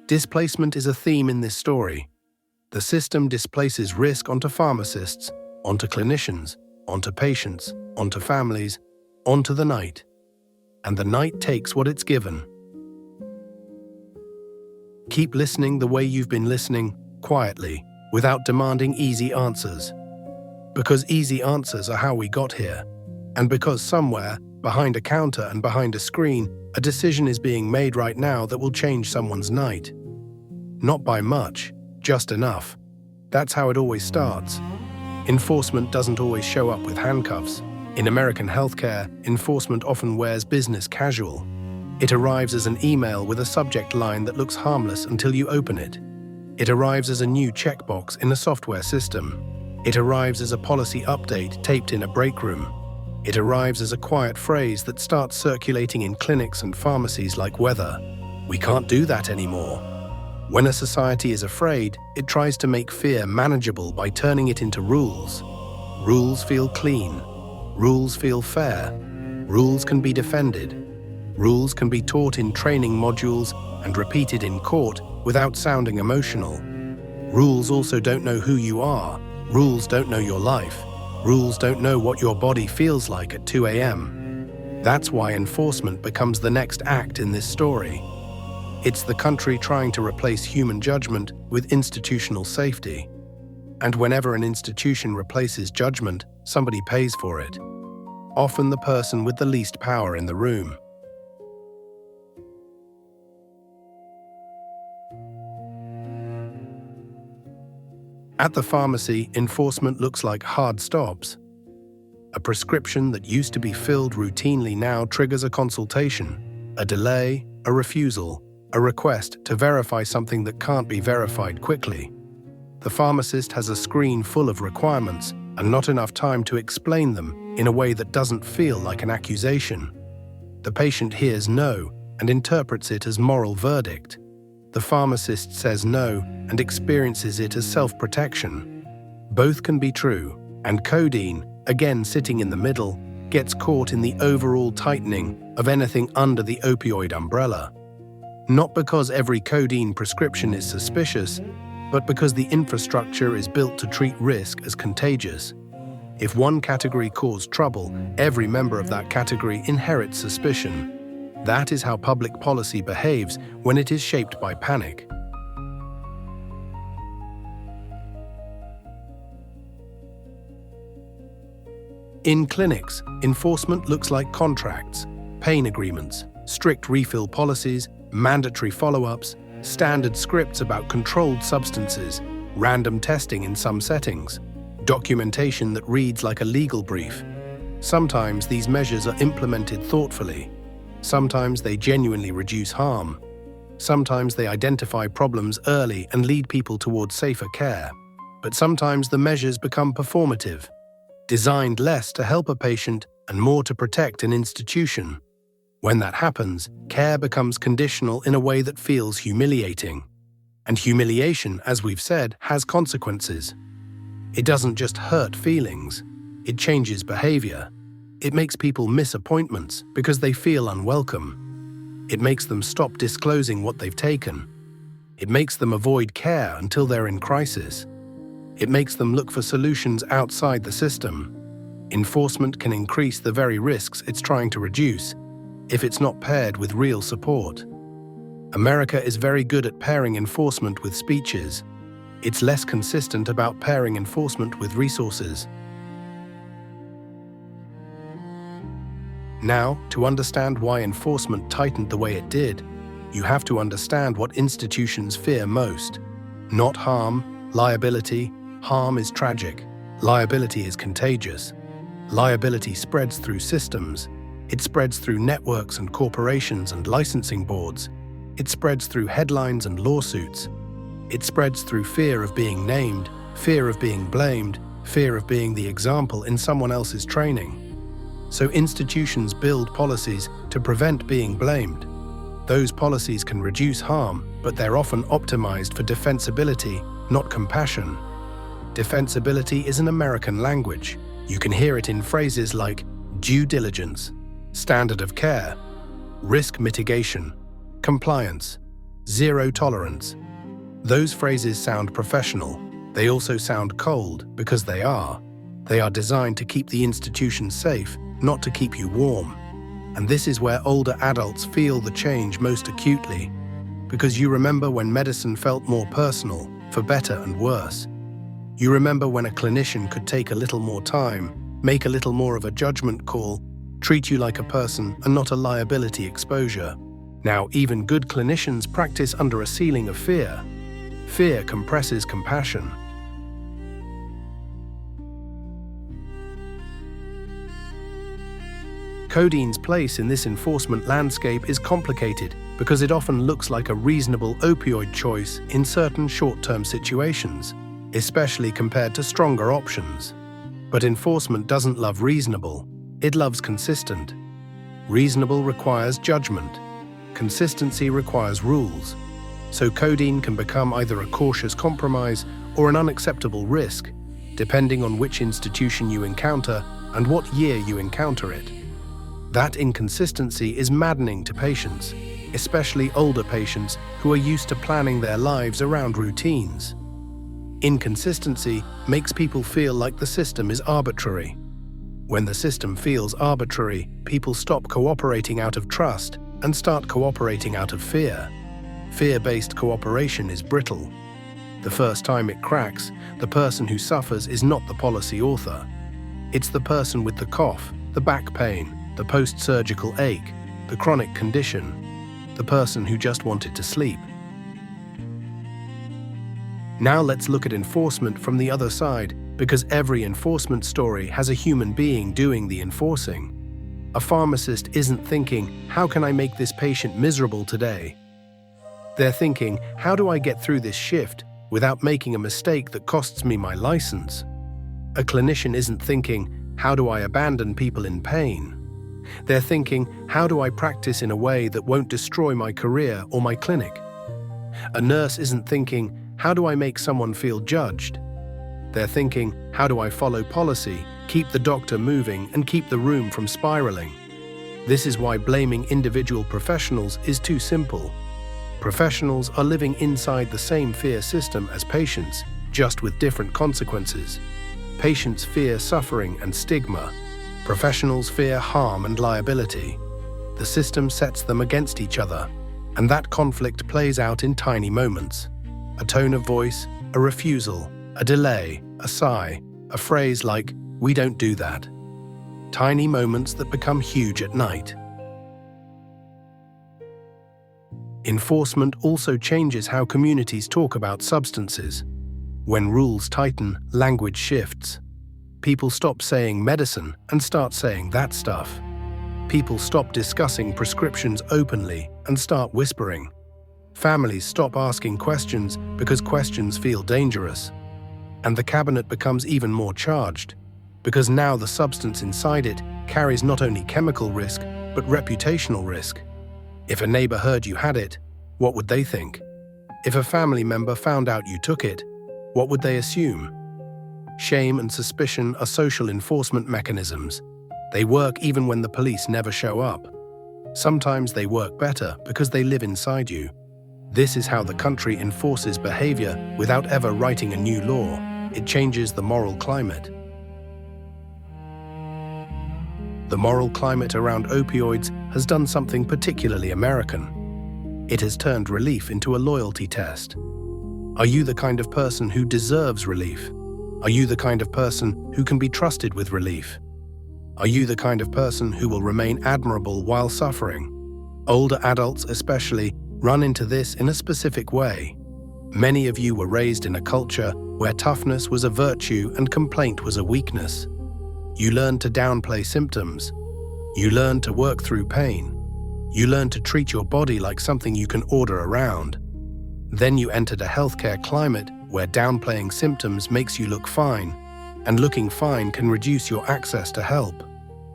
Displacement is a theme in this story. The system displaces risk onto pharmacists, onto clinicians, onto patients, onto families, onto the night. And the night takes what it's given. Keep listening the way you've been listening, quietly, without demanding easy answers. Because easy answers are how we got here. And because somewhere, behind a counter and behind a screen, a decision is being made right now that will change someone's night. Not by much, just enough. That's how it always starts. Enforcement doesn't always show up with handcuffs. In American healthcare, enforcement often wears business casual. It arrives as an email with a subject line that looks harmless until you open it. It arrives as a new checkbox in a software system. It arrives as a policy update taped in a break room. It arrives as a quiet phrase that starts circulating in clinics and pharmacies like weather. We can't do that anymore. When a society is afraid, it tries to make fear manageable by turning it into rules. Rules feel clean. Rules feel fair. Rules can be defended. Rules can be taught in training modules and repeated in court without sounding emotional. Rules also don't know who you are. Rules don't know your life. Rules don't know what your body feels like at 2 a.m. That's why enforcement becomes the next act in this story. It's the country trying to replace human judgment with institutional safety. And whenever an institution replaces judgment, somebody pays for it. Often the person with the least power in the room. At the pharmacy, enforcement looks like hard stops. A prescription that used to be filled routinely now triggers a consultation, a delay, a refusal, a request to verify something that can't be verified quickly. The pharmacist has a screen full of requirements and not enough time to explain them in a way that doesn't feel like an accusation. The patient hears no and interprets it as moral verdict. The pharmacist says no and experiences it as self-protection. Both can be true, and Codeine, again sitting in the middle, gets caught in the overall tightening of anything under the opioid umbrella. Not because every codeine prescription is suspicious, but because the infrastructure is built to treat risk as contagious. If one category caused trouble, every member of that category inherits suspicion. That is how public policy behaves when it is shaped by panic. In clinics, enforcement looks like contracts, pain agreements, strict refill policies, mandatory follow-ups, standard scripts about controlled substances, random testing in some settings, documentation that reads like a legal brief. Sometimes these measures are implemented thoughtfully. Sometimes they genuinely reduce harm. Sometimes they identify problems early and lead people towards safer care. But sometimes the measures become performative, designed less to help a patient and more to protect an institution. When that happens, care becomes conditional in a way that feels humiliating. And humiliation, as we've said, has consequences. It doesn't just hurt feelings, it changes behavior. It makes people miss appointments because they feel unwelcome. It makes them stop disclosing what they've taken. It makes them avoid care until they're in crisis. It makes them look for solutions outside the system. Enforcement can increase the very risks it's trying to reduce if it's not paired with real support. America is very good at pairing enforcement with speeches. It's less consistent about pairing enforcement with resources. Now, to understand why enforcement tightened the way it did, you have to understand what institutions fear most. Not harm, liability. Harm is tragic. Liability is contagious. Liability spreads through systems. It spreads through networks and corporations and licensing boards. It spreads through headlines and lawsuits. It spreads through fear of being named, fear of being blamed, fear of being the example in someone else's training. So institutions build policies to prevent being blamed. Those policies can reduce harm, but they're often optimized for defensibility, not compassion. Defensibility is an American language. You can hear it in phrases like due diligence, standard of care, risk mitigation, compliance, zero tolerance. Those phrases sound professional. They also sound cold because they are. They are designed to keep the institution safe, not to keep you warm. And this is where older adults feel the change most acutely, because you remember when medicine felt more personal, for better and worse. You remember when a clinician could take a little more time, make a little more of a judgment call, treat you like a person and not a liability exposure. Now, even good clinicians practice under a ceiling of fear. Fear compresses compassion. Codeine's place in this enforcement landscape is complicated because it often looks like a reasonable opioid choice in certain short-term situations, especially compared to stronger options. But enforcement doesn't love reasonable, it loves consistent. Reasonable requires judgment. Consistency requires rules. So codeine can become either a cautious compromise or an unacceptable risk, depending on which institution you encounter and what year you encounter it. That inconsistency is maddening to patients, especially older patients who are used to planning their lives around routines. Inconsistency makes people feel like the system is arbitrary. When the system feels arbitrary, people stop cooperating out of trust and start cooperating out of fear. Fear-based cooperation is brittle. The first time it cracks, the person who suffers is not the policy author. It's the person with the cough, the back pain, the post-surgical ache, the chronic condition, the person who just wanted to sleep. Now let's look at enforcement from the other side, because every enforcement story has a human being doing the enforcing. A pharmacist isn't thinking, how can I make this patient miserable today? They're thinking, how do I get through this shift without making a mistake that costs me my license? A clinician isn't thinking, how do I abandon people in pain? They're thinking, how do I practice in a way that won't destroy my career or my clinic? A nurse isn't thinking, how do I make someone feel judged? They're thinking, how do I follow policy, keep the doctor moving, and keep the room from spiraling? This is why blaming individual professionals is too simple. Professionals are living inside the same fear system as patients, just with different consequences. Patients fear suffering and stigma. Professionals fear harm and liability. The system sets them against each other, and that conflict plays out in tiny moments. A tone of voice, a refusal, a delay, a sigh, a phrase like, "We don't do that." Tiny moments that become huge at night. Enforcement also changes how communities talk about substances. When rules tighten, language shifts. People stop saying medicine and start saying that stuff. People stop discussing prescriptions openly and start whispering. Families stop asking questions because questions feel dangerous. And the cabinet becomes even more charged, because now the substance inside it carries not only chemical risk, but reputational risk. If a neighbor heard you had it, what would they think? If a family member found out you took it, what would they assume? Shame and suspicion are social enforcement mechanisms. They work even when the police never show up. Sometimes they work better because they live inside you. This is how the country enforces behavior without ever writing a new law. It changes the moral climate. The moral climate around opioids has done something particularly American. It has turned relief into a loyalty test. Are you the kind of person who deserves relief? Are you the kind of person who can be trusted with relief? Are you the kind of person who will remain admirable while suffering? Older adults especially run into this in a specific way. Many of you were raised in a culture where toughness was a virtue and complaint was a weakness. You learned to downplay symptoms. You learned to work through pain. You learned to treat your body like something you can order around. Then you entered a healthcare climate where downplaying symptoms makes you look fine, and looking fine can reduce your access to help.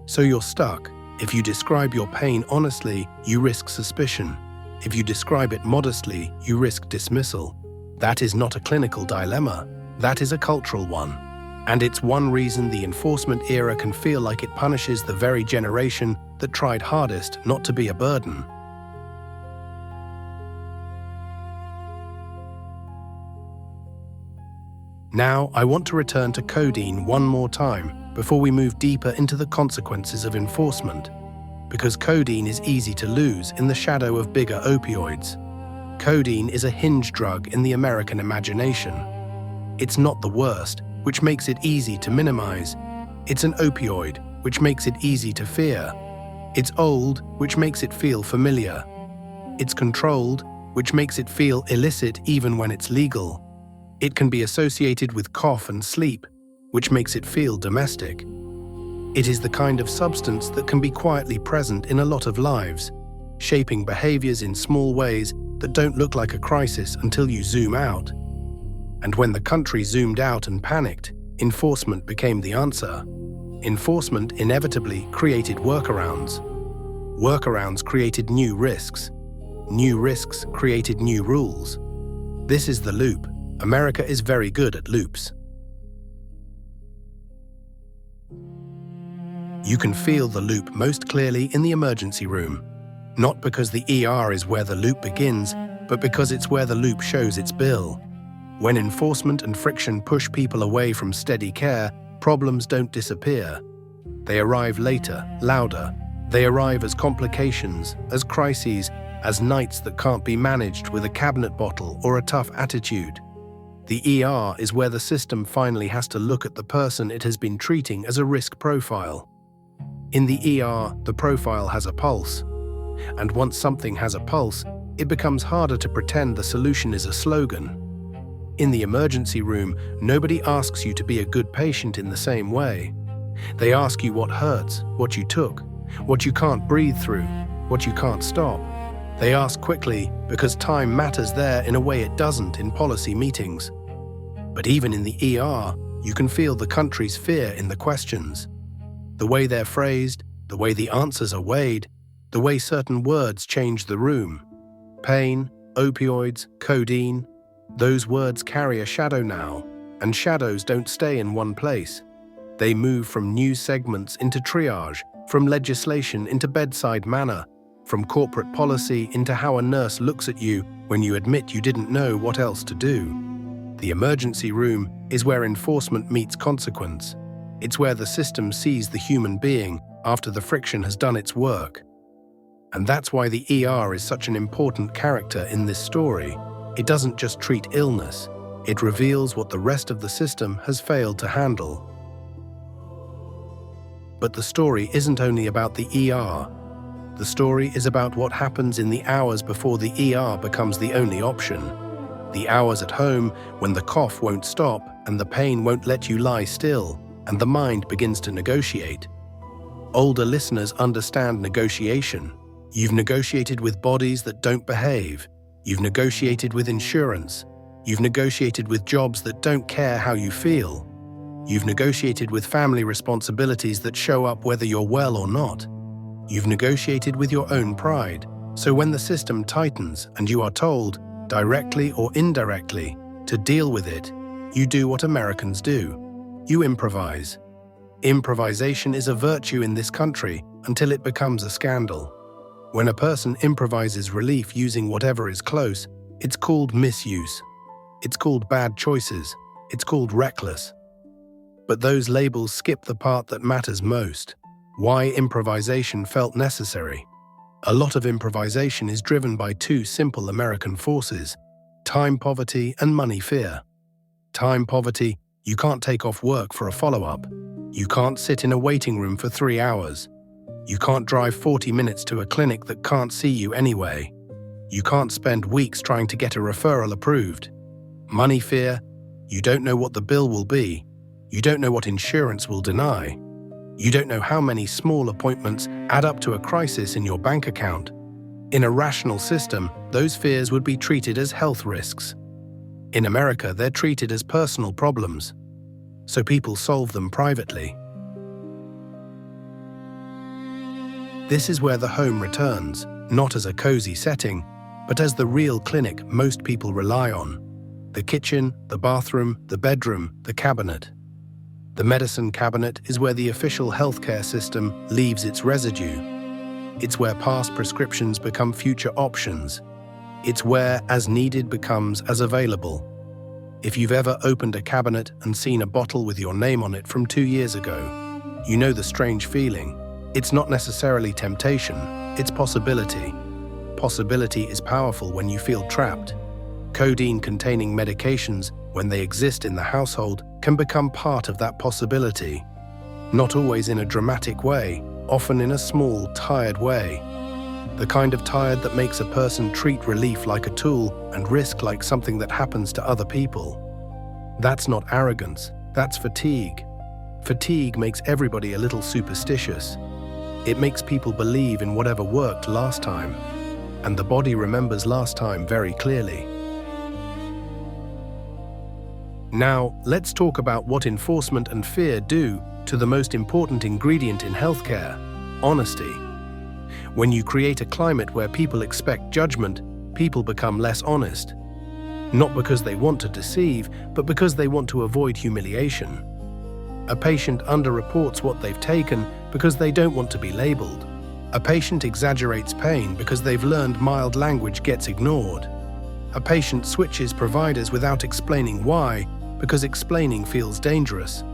So you're stuck. If you describe your pain honestly, you risk suspicion. If you describe it modestly, you risk dismissal. That is not a clinical dilemma. That is a cultural one. And it's one reason the enforcement era can feel like it punishes the very generation that tried hardest not to be a burden. Now, I want to return to codeine one more time before we move deeper into the consequences of enforcement, because codeine is easy to lose in the shadow of bigger opioids. Codeine is a hinge drug in the American imagination. It's not the worst, which makes it easy to minimize. It's an opioid, which makes it easy to fear. It's old, which makes it feel familiar. It's controlled, which makes it feel illicit even when it's legal. It can be associated with cough and sleep, which makes it feel domestic. It is the kind of substance that can be quietly present in a lot of lives, shaping behaviors in small ways that don't look like a crisis until you zoom out. And when the country zoomed out and panicked, enforcement became the answer. Enforcement inevitably created workarounds. Workarounds created new risks. New risks created new rules. This is the loop. America is very good at loops. You can feel the loop most clearly in the emergency room, not because the ER is where the loop begins, but because it's where the loop shows its bill. When enforcement and friction push people away from steady care, problems don't disappear. They arrive later, louder. They arrive as complications, as crises, as nights that can't be managed with a cabinet bottle or a tough attitude. The ER is where the system finally has to look at the person it has been treating as a risk profile. In the ER, the profile has a pulse. And once something has a pulse, it becomes harder to pretend the solution is a slogan. In the emergency room, nobody asks you to be a good patient in the same way. They ask you what hurts, what you took, what you can't breathe through, what you can't stop. They ask quickly because time matters there in a way it doesn't in policy meetings. But even in the ER, you can feel the country's fear in the questions. The way they're phrased, the way the answers are weighed, the way certain words change the room. Pain, opioids, codeine, those words carry a shadow now, and shadows don't stay in one place. They move from news segments into triage, from legislation into bedside manner, from corporate policy into how a nurse looks at you when you admit you didn't know what else to do. The emergency room is where enforcement meets consequence. It's where the system sees the human being after the friction has done its work. And that's why the ER is such an important character in this story. It doesn't just treat illness, it reveals what the rest of the system has failed to handle. But the story isn't only about the ER. The story is about what happens in the hours before the ER becomes the only option. The hours at home when the cough won't stop and the pain won't let you lie still, and the mind begins to negotiate. Older listeners understand negotiation. You've negotiated with bodies that don't behave. You've negotiated with insurance. You've negotiated with jobs that don't care how you feel. You've negotiated with family responsibilities that show up whether you're well or not. You've negotiated with your own pride. So when the system tightens and you are told, directly or indirectly, to deal with it, you do what Americans do. You improvise. Improvisation is a virtue in this country until it becomes a scandal. When a person improvises relief using whatever is close, it's called misuse. It's called bad choices. It's called reckless. But those labels skip the part that matters most: why improvisation felt necessary. A lot of improvisation is driven by two simple American forces: time poverty and money fear. Time poverty: you can't take off work for a follow-up. You can't sit in a waiting room for 3 hours. You can't drive 40 minutes to a clinic that can't see you anyway. You can't spend weeks trying to get a referral approved. Money fear: you don't know what the bill will be. You don't know what insurance will deny. You don't know how many small appointments add up to a crisis in your bank account. In a rational system, those fears would be treated as health risks. In America, they're treated as personal problems, so people solve them privately. This is where the home returns, not as a cozy setting, but as the real clinic most people rely on. The kitchen, the bathroom, the bedroom, the cabinet. The medicine cabinet is where the official healthcare system leaves its residue. It's where past prescriptions become future options. It's where as needed becomes as available. If you've ever opened a cabinet and seen a bottle with your name on it from 2 years ago, you know the strange feeling. It's not necessarily temptation, it's possibility. Possibility is powerful when you feel trapped. Codeine-containing medications, when they exist in the household, can become part of that possibility. Not always in a dramatic way, often in a small, tired way. The kind of tired that makes a person treat relief like a tool and risk like something that happens to other people. That's not arrogance, that's fatigue. Fatigue makes everybody a little superstitious. It makes people believe in whatever worked last time, and the body remembers last time very clearly. Now, let's talk about what enforcement and fear do to the most important ingredient in healthcare: honesty. When you create a climate where people expect judgment, people become less honest. Not because they want to deceive, but because they want to avoid humiliation. A patient underreports what they've taken because they don't want to be labeled. A patient exaggerates pain because they've learned mild language gets ignored. A patient switches providers without explaining why, because explaining feels dangerous.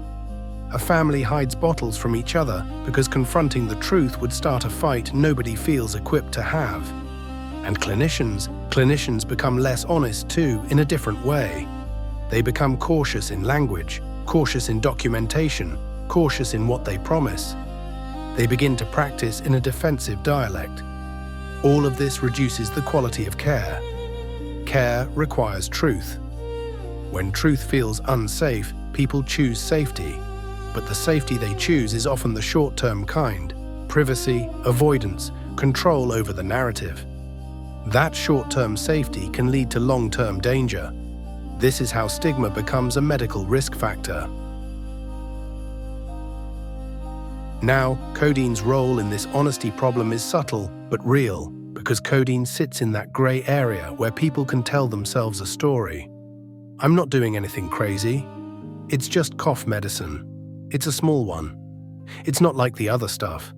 A family hides bottles from each other because confronting the truth would start a fight nobody feels equipped to have. And clinicians become less honest too, in a different way. They become cautious in language, cautious in documentation, cautious in what they promise. They begin to practice in a defensive dialect. All of this reduces the quality of care. Care requires truth. When truth feels unsafe, people choose safety. But the safety they choose is often the short-term kind: privacy, avoidance, control over the narrative. That short-term safety can lead to long-term danger. This is how stigma becomes a medical risk factor. Now, codeine's role in this honesty problem is subtle but real, because codeine sits in that gray area where people can tell themselves a story. I'm not doing anything crazy. It's just cough medicine. It's a small one. It's not like the other stuff.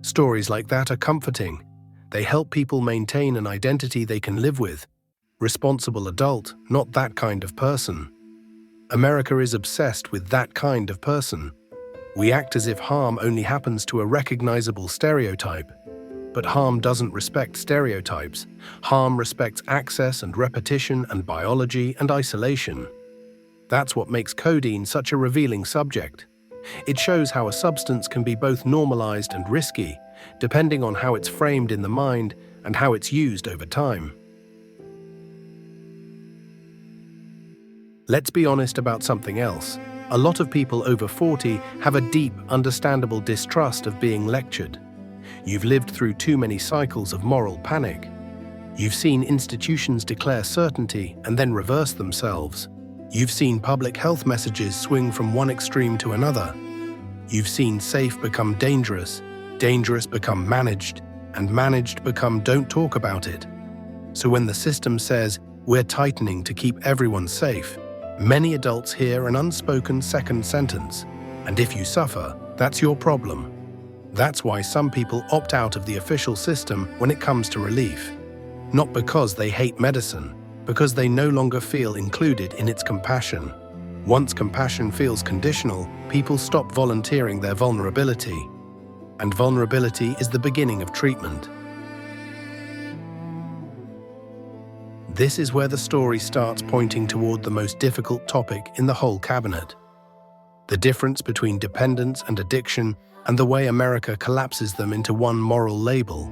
Stories like that are comforting. They help people maintain an identity they can live with. Responsible adult, not that kind of person. America is obsessed with that kind of person. We act as if harm only happens to a recognizable stereotype. But harm doesn't respect stereotypes. Harm respects access and repetition and biology and isolation. That's what makes codeine such a revealing subject. It shows how a substance can be both normalized and risky, depending on how it's framed in the mind and how it's used over time. Let's be honest about something else. A lot of people over 40 have a deep, understandable distrust of being lectured. You've lived through too many cycles of moral panic. You've seen institutions declare certainty and then reverse themselves. You've seen public health messages swing from one extreme to another. You've seen safe become dangerous, dangerous become managed, and managed become don't talk about it. So when the system says, we're tightening to keep everyone safe, many adults hear an unspoken second sentence, and if you suffer, that's your problem. That's why some people opt out of the official system when it comes to relief. Not because they hate medicine, because they no longer feel included in its compassion. Once compassion feels conditional, people stop volunteering their vulnerability. And vulnerability is the beginning of treatment. This is where the story starts pointing toward the most difficult topic in the whole cabinet: the difference between dependence and addiction, and the way America collapses them into one moral label.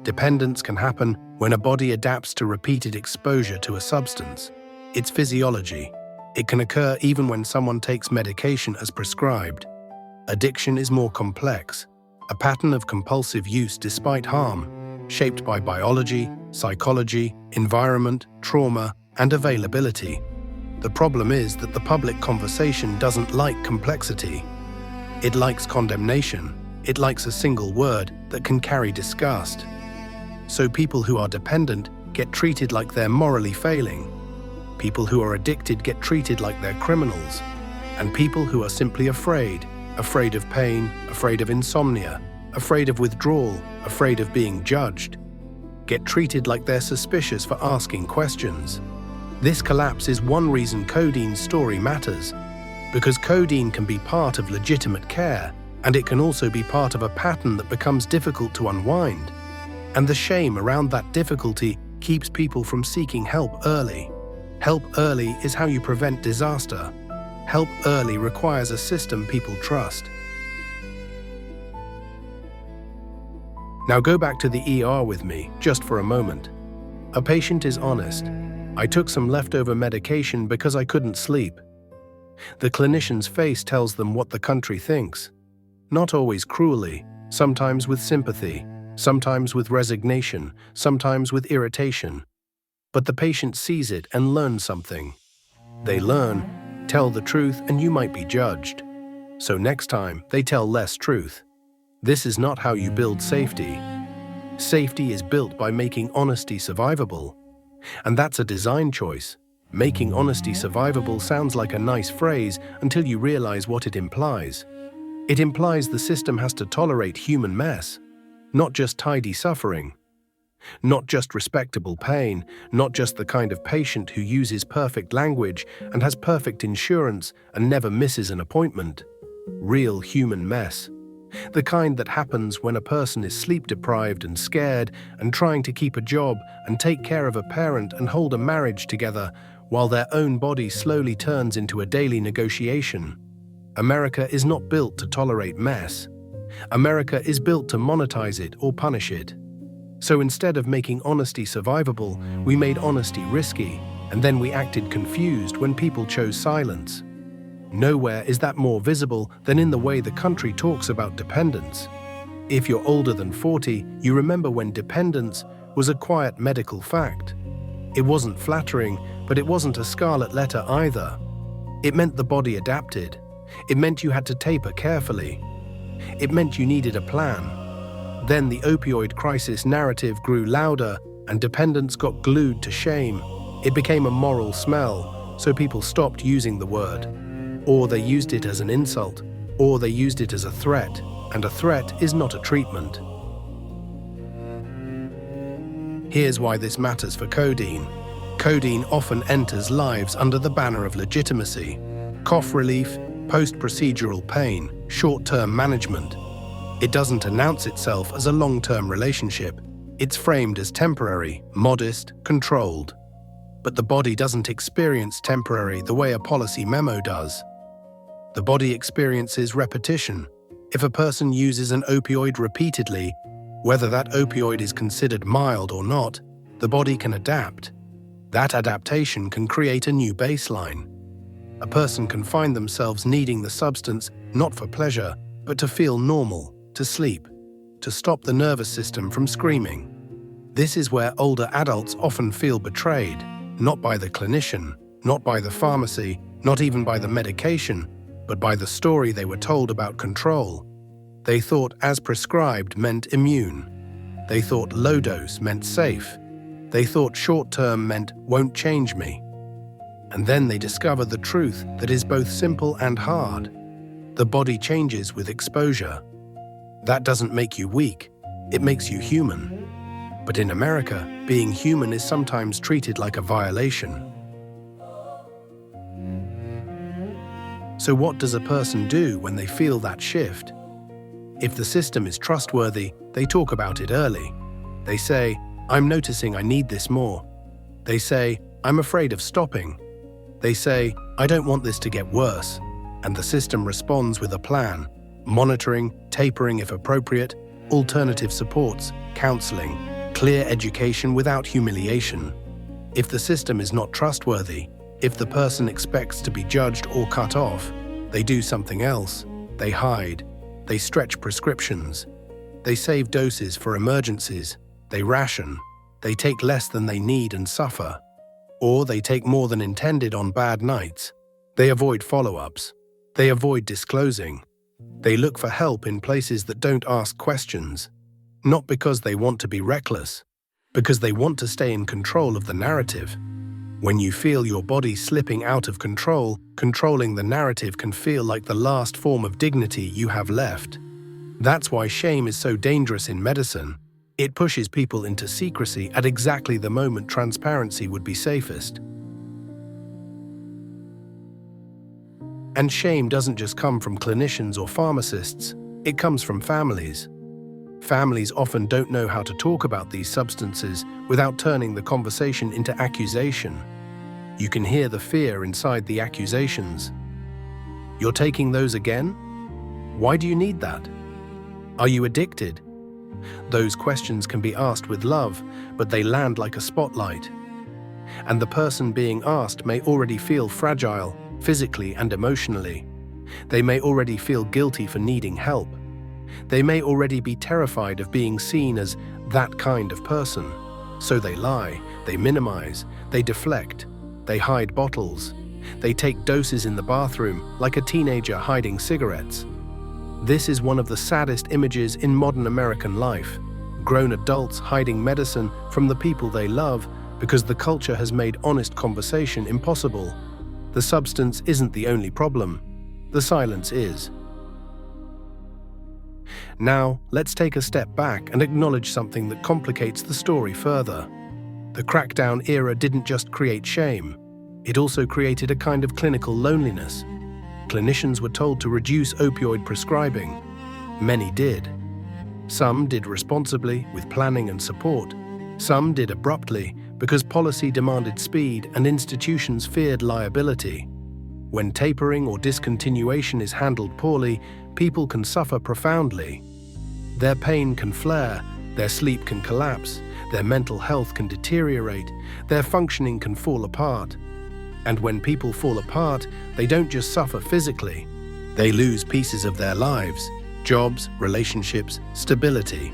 Dependence can happen when a body adapts to repeated exposure to a substance. It's physiology. It can occur even when someone takes medication as prescribed. Addiction is more complex, a pattern of compulsive use despite harm, shaped by biology, psychology, environment, trauma, and availability. The problem is that the public conversation doesn't like complexity. It likes condemnation. It likes a single word that can carry disgust. So people who are dependent get treated like they're morally failing. People who are addicted get treated like they're criminals. And people who are simply afraid of pain, afraid of insomnia, afraid of withdrawal, afraid of being judged, get treated like they're suspicious for asking questions. This collapse is one reason Codeine's story matters, because codeine can be part of legitimate care, and it can also be part of a pattern that becomes difficult to unwind. And the shame around that difficulty keeps people from seeking help early. Help early is how you prevent disaster. Help early requires a system people trust. Now go back to the ER with me, just for a moment. A patient is honest. I took some leftover medication because I couldn't sleep. The clinician's face tells them what the country thinks. Not always cruelly, sometimes with sympathy, sometimes with resignation, sometimes with irritation. But the patient sees it and learns something. They learn, tell the truth and you might be judged. So next time, they tell less truth. This is not how you build safety. Safety is built by making honesty survivable. And that's a design choice. Making honesty survivable sounds like a nice phrase until you realize what it implies. It implies the system has to tolerate human mess, not just tidy suffering. Not just respectable pain, not just the kind of patient who uses perfect language and has perfect insurance and never misses an appointment. Real human mess. The kind that happens when a person is sleep-deprived and scared and trying to keep a job and take care of a parent and hold a marriage together while their own body slowly turns into a daily negotiation. America is not built to tolerate mess. America is built to monetize it or punish it. So instead of making honesty survivable, we made honesty risky, and then we acted confused when people chose silence. Nowhere is that more visible than in the way the country talks about dependence. If you're older than 40, you remember when dependence was a quiet medical fact. It wasn't flattering, but it wasn't a scarlet letter either. It meant the body adapted. It meant you had to taper carefully. It meant you needed a plan. Then the opioid crisis narrative grew louder and dependence got glued to shame. It became a moral smell, so people stopped using the word. Or they used it as an insult, or they used it as a threat, and a threat is not a treatment. Here's why this matters for codeine. Codeine often enters lives under the banner of legitimacy. Cough relief, post-procedural pain, short-term management. It doesn't announce itself as a long-term relationship. It's framed as temporary, modest, controlled. But the body doesn't experience temporary the way a policy memo does. The body experiences repetition. If a person uses an opioid repeatedly, whether that opioid is considered mild or not, the body can adapt. That adaptation can create a new baseline. A person can find themselves needing the substance not for pleasure, but to feel normal, to sleep, to stop the nervous system from screaming. This is where older adults often feel betrayed, not by the clinician, not by the pharmacy, not even by the medication, but by the story they were told about control. They thought as prescribed meant immune. They thought low dose meant safe. They thought short-term meant won't change me. And then they discover the truth that is both simple and hard. The body changes with exposure. That doesn't make you weak, it makes you human. But in America, being human is sometimes treated like a violation. So what does a person do when they feel that shift? If the system is trustworthy, they talk about it early. They say, "I'm noticing I need this more." They say, "I'm afraid of stopping." They say, "I don't want this to get worse." And the system responds with a plan: monitoring, tapering if appropriate, alternative supports, counseling, clear education without humiliation. If the system is not trustworthy, if the person expects to be judged or cut off, they do something else. They hide. They stretch prescriptions. They save doses for emergencies. They ration. They take less than they need and suffer. Or they take more than intended on bad nights. They avoid follow-ups. They avoid disclosing. They look for help in places that don't ask questions. Not because they want to be reckless, because they want to stay in control of the narrative. When you feel your body slipping out of control, controlling the narrative can feel like the last form of dignity you have left. That's why shame is so dangerous in medicine. It pushes people into secrecy at exactly the moment transparency would be safest. And shame doesn't just come from clinicians or pharmacists, it comes from families. Families often don't know how to talk about these substances without turning the conversation into accusation. You can hear the fear inside the accusations. "You're taking those again? Why do you need that? Are you addicted?" Those questions can be asked with love, but they land like a spotlight. And the person being asked may already feel fragile, physically and emotionally. They may already feel guilty for needing help. They may already be terrified of being seen as that kind of person. So they lie, they minimize, they deflect, they hide bottles. They take doses in the bathroom, like a teenager hiding cigarettes. This is one of the saddest images in modern American life. Grown adults hiding medicine from the people they love because the culture has made honest conversation impossible. The substance isn't the only problem. The silence is. Now, let's take a step back and acknowledge something that complicates the story further. The crackdown era didn't just create shame. It also created a kind of clinical loneliness. Clinicians were told to reduce opioid prescribing. Many did. Some did responsibly, with planning and support. Some did abruptly, because policy demanded speed and institutions feared liability. When tapering or discontinuation is handled poorly, people can suffer profoundly. Their pain can flare, their sleep can collapse, their mental health can deteriorate, their functioning can fall apart. And when people fall apart, they don't just suffer physically. They lose pieces of their lives, jobs, relationships, stability.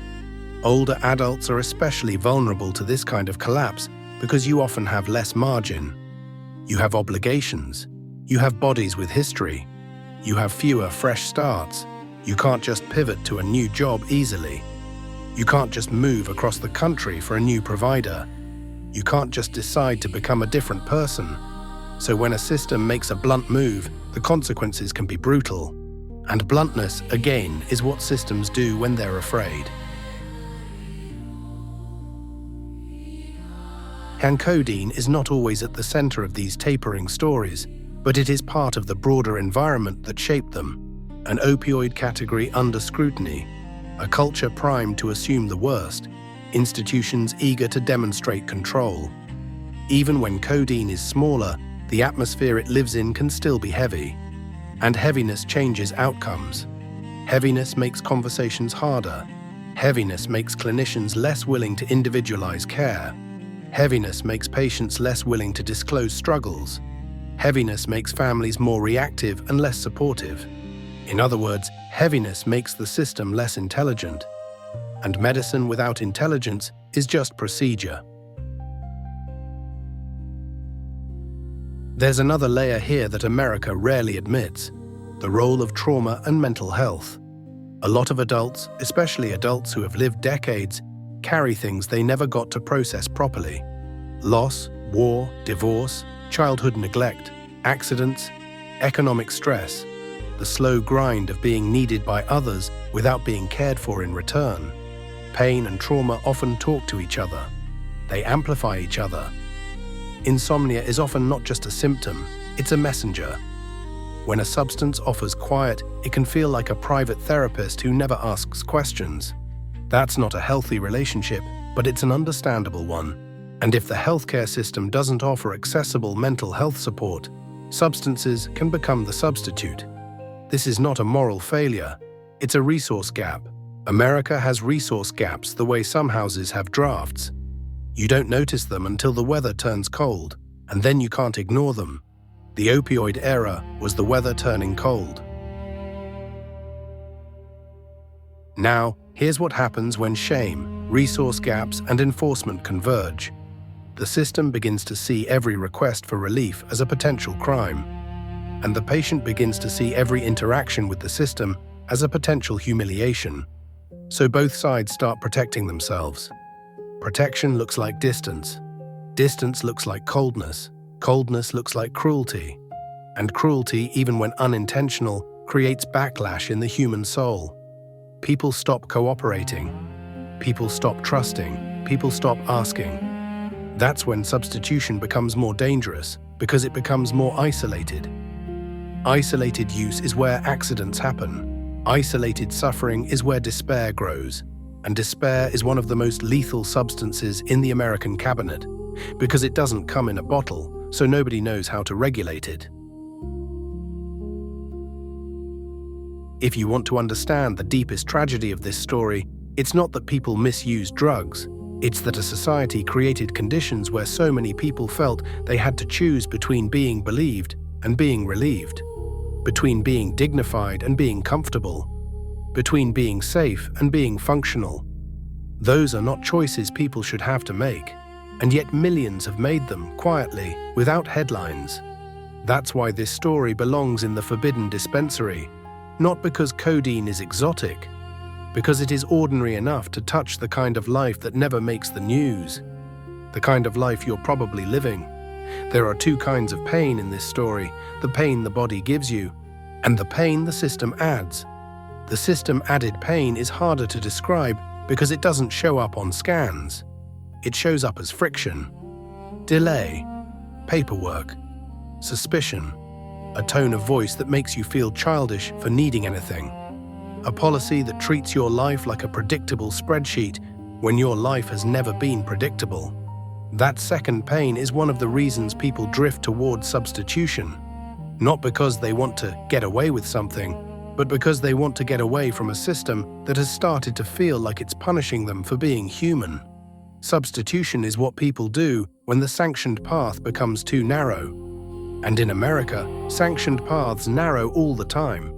Older adults are especially vulnerable to this kind of collapse because you often have less margin. You have obligations. You have bodies with history. You have fewer fresh starts. You can't just pivot to a new job easily. You can't just move across the country for a new provider. You can't just decide to become a different person. So when a system makes a blunt move, the consequences can be brutal. And bluntness, again, is what systems do when they're afraid. And codeine is not always at the center of these tapering stories, but it is part of the broader environment that shaped them. An opioid category under scrutiny, a culture primed to assume the worst, institutions eager to demonstrate control. Even when codeine is smaller, the atmosphere it lives in can still be heavy. And heaviness changes outcomes. Heaviness makes conversations harder. Heaviness makes clinicians less willing to individualize care. Heaviness makes patients less willing to disclose struggles. Heaviness makes families more reactive and less supportive. In other words, heaviness makes the system less intelligent. And medicine without intelligence is just procedure. There's another layer here that America rarely admits: the role of trauma and mental health. A lot of adults, especially adults who have lived decades, carry things they never got to process properly. Loss, war, divorce, childhood neglect, accidents, economic stress, the slow grind of being needed by others without being cared for in return. Pain and trauma often talk to each other. They amplify each other. Insomnia is often not just a symptom, it's a messenger. When a substance offers quiet, it can feel like a private therapist who never asks questions. That's not a healthy relationship, but it's an understandable one. And if the healthcare system doesn't offer accessible mental health support, substances can become the substitute. This is not a moral failure, it's a resource gap. America has resource gaps the way some houses have drafts. You don't notice them until the weather turns cold, and then you can't ignore them. The opioid era was the weather turning cold. Now, here's what happens when shame, resource gaps, and enforcement converge. The system begins to see every request for relief as a potential crime, and the patient begins to see every interaction with the system as a potential humiliation. So both sides start protecting themselves. Protection looks like distance. Distance looks like coldness. Coldness looks like cruelty. And cruelty, even when unintentional, creates backlash in the human soul. People stop cooperating. People stop trusting. People stop asking. That's when substitution becomes more dangerous, because it becomes more isolated. Isolated use is where accidents happen. Isolated suffering is where despair grows. And despair is one of the most lethal substances in the American cabinet, because it doesn't come in a bottle, so nobody knows how to regulate it. If you want to understand the deepest tragedy of this story, it's not that people misuse drugs. It's that a society created conditions where so many people felt they had to choose between being believed and being relieved, between being dignified and being comfortable, between being safe and being functional. Those are not choices people should have to make, and yet millions have made them quietly, without headlines. That's why this story belongs in the Forbidden Dispensary, not because codeine is exotic, because it is ordinary enough to touch the kind of life that never makes the news, the kind of life you're probably living. There are two kinds of pain in this story: the pain the body gives you, and the pain the system adds. The system-added pain is harder to describe because it doesn't show up on scans. It shows up as friction, delay, paperwork, suspicion, a tone of voice that makes you feel childish for needing anything, a policy that treats your life like a predictable spreadsheet when your life has never been predictable. That second pain is one of the reasons people drift towards substitution, not because they want to get away with something, but because they want to get away from a system that has started to feel like it's punishing them for being human. Substitution is what people do when the sanctioned path becomes too narrow. And in America, sanctioned paths narrow all the time.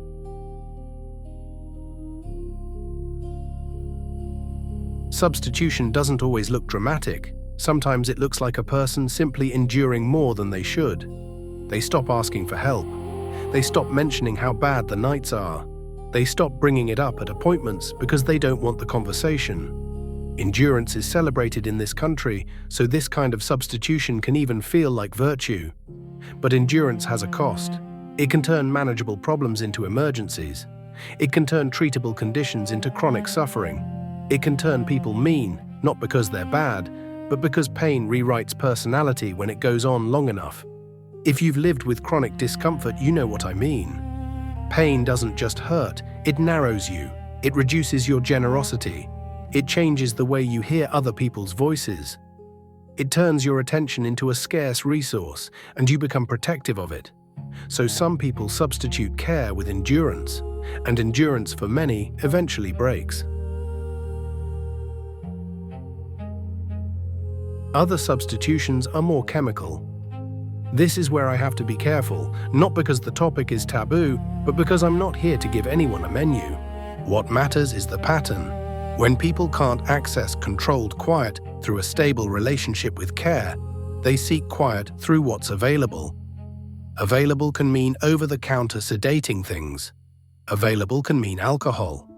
Substitution doesn't always look dramatic. Sometimes it looks like a person simply enduring more than they should. They stop asking for help. They stop mentioning how bad the nights are. They stop bringing it up at appointments because they don't want the conversation. Endurance is celebrated in this country, so this kind of substitution can even feel like virtue. But endurance has a cost. It can turn manageable problems into emergencies. It can turn treatable conditions into chronic suffering. It can turn people mean, not because they're bad, but because pain rewrites personality when it goes on long enough. If you've lived with chronic discomfort, you know what I mean. Pain doesn't just hurt, it narrows you. It reduces your generosity. It changes the way you hear other people's voices. It turns your attention into a scarce resource, and you become protective of it. So some people substitute care with endurance, and endurance for many eventually breaks. Other substitutions are more chemical. This is where I have to be careful, not because the topic is taboo, but because I'm not here to give anyone a menu. What matters is the pattern. When people can't access controlled quiet through a stable relationship with care, they seek quiet through what's available. Available can mean over-the-counter sedating things. Available can mean alcohol.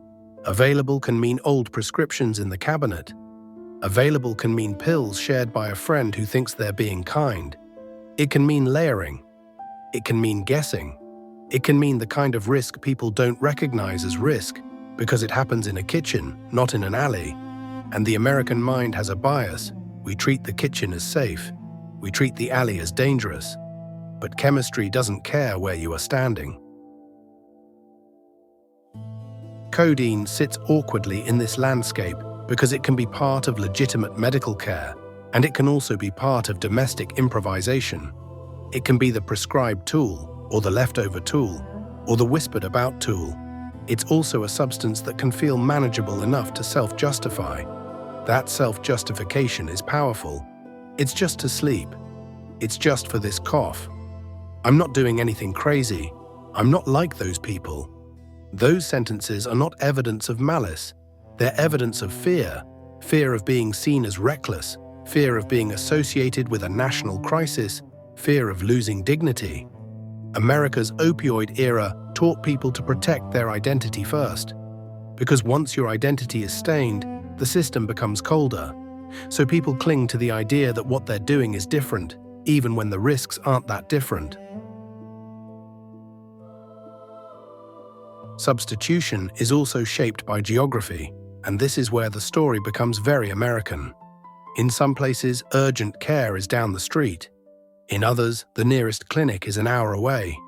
Available can mean old prescriptions in the cabinet. Available can mean pills shared by a friend who thinks they're being kind. It can mean layering. It can mean guessing. It can mean the kind of risk people don't recognize as risk because it happens in a kitchen, not in an alley. And the American mind has a bias. We treat the kitchen as safe. We treat the alley as dangerous. But chemistry doesn't care where you are standing. Codeine sits awkwardly in this landscape because it can be part of legitimate medical care, And it can also be part of domestic improvisation. It can be the prescribed tool, or the leftover tool, or the whispered about tool. It's also a substance that can feel manageable enough to self-justify. That self-justification is powerful. It's just to sleep. It's just for this cough. I'm not doing anything crazy. I'm not like those people. Those sentences are not evidence of malice. They're evidence of fear. Fear of being seen as reckless. Fear of being associated with a national crisis. Fear of losing dignity. America's opioid era taught people to protect their identity first. Because once your identity is stained, the system becomes colder. So people cling to the idea that what they're doing is different, even when the risks aren't that different. Substitution is also shaped by geography, and this is where the story becomes very American. In some places, urgent care is down the street. In others, the nearest clinic is an hour away.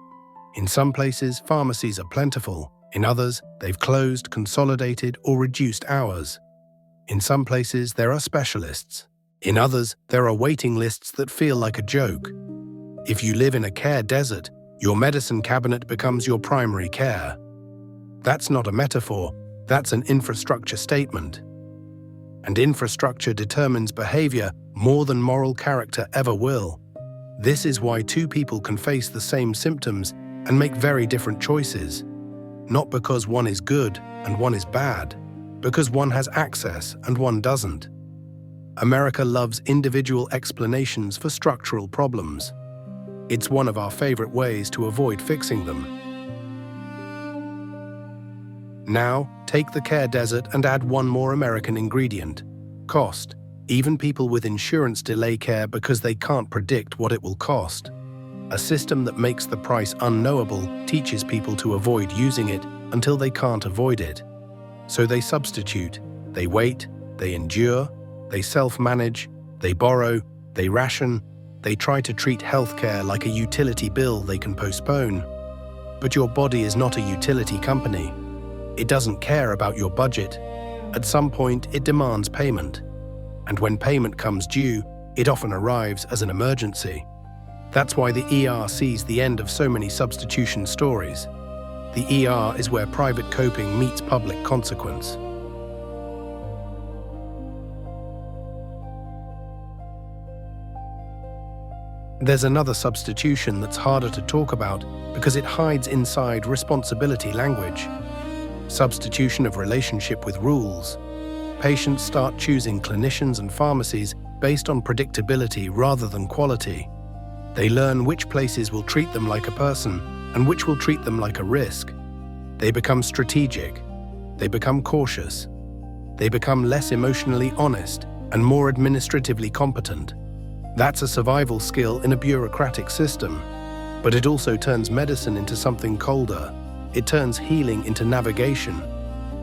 In some places, pharmacies are plentiful. In others, they've closed, consolidated, or reduced hours. In some places, there are specialists. In others, there are waiting lists that feel like a joke. If you live in a care desert, your medicine cabinet becomes your primary care. That's not a metaphor, that's an infrastructure statement. And infrastructure determines behavior more than moral character ever will. This is why two people can face the same symptoms and make very different choices. Not because one is good and one is bad, because one has access and one doesn't. America loves individual explanations for structural problems. It's one of our favorite ways to avoid fixing them. Now, take the care desert and add one more American ingredient: cost. Even people with insurance delay care because they can't predict what it will cost. A system that makes the price unknowable teaches people to avoid using it until they can't avoid it. So they substitute, they wait, they endure, they self-manage, they borrow, they ration, they try to treat healthcare like a utility bill they can postpone. But your body is not a utility company. It doesn't care about your budget. At some point, it demands payment. And when payment comes due, it often arrives as an emergency. That's why the ER sees the end of so many substitution stories. The ER is where private coping meets public consequence. There's another substitution that's harder to talk about because it hides inside responsibility language. Substitution of relationship with rules. Patients start choosing clinicians and pharmacies based on predictability rather than quality. They learn which places will treat them like a person and which will treat them like a risk. They become strategic. They become cautious. They become less emotionally honest and more administratively competent. That's a survival skill in a bureaucratic system. But it also turns medicine into something colder. It turns healing into navigation.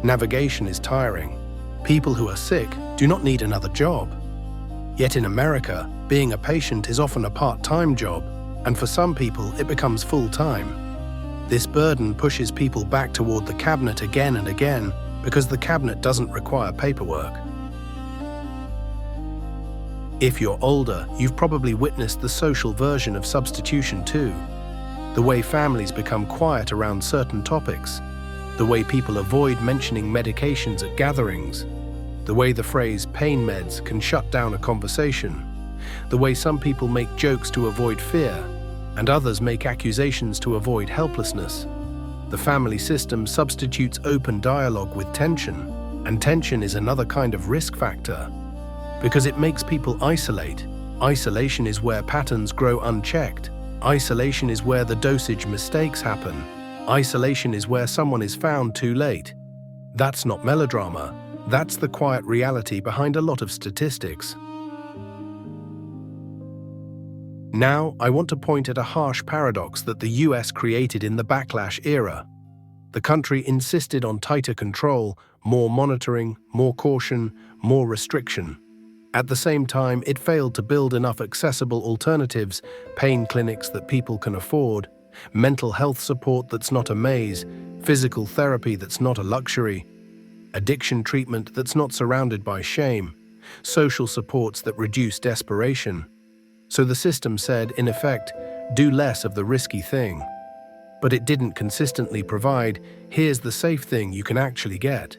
Navigation is tiring. People who are sick do not need another job. Yet in America, being a patient is often a part-time job, and for some people it becomes full-time. This burden pushes people back toward the cabinet again and again because the cabinet doesn't require paperwork. If you're older, you've probably witnessed the social version of substitution too. The way families become quiet around certain topics. The way people avoid mentioning medications at gatherings. The way the phrase pain meds can shut down a conversation. The way some people make jokes to avoid fear, and others make accusations to avoid helplessness. The family system substitutes open dialogue with tension, and tension is another kind of risk factor. Because it makes people isolate. Isolation is where patterns grow unchecked. Isolation is where the dosage mistakes happen. Isolation is where someone is found too late. That's not melodrama. That's the quiet reality behind a lot of statistics. Now, I want to point at a harsh paradox that the US created in the backlash era. The country insisted on tighter control, more monitoring, more caution, more restriction. At the same time, it failed to build enough accessible alternatives, pain clinics that people can afford, mental health support that's not a maze, physical therapy that's not a luxury, addiction treatment that's not surrounded by shame, social supports that reduce desperation. So the system said, in effect, do less of the risky thing. But it didn't consistently provide, here's the safe thing you can actually get.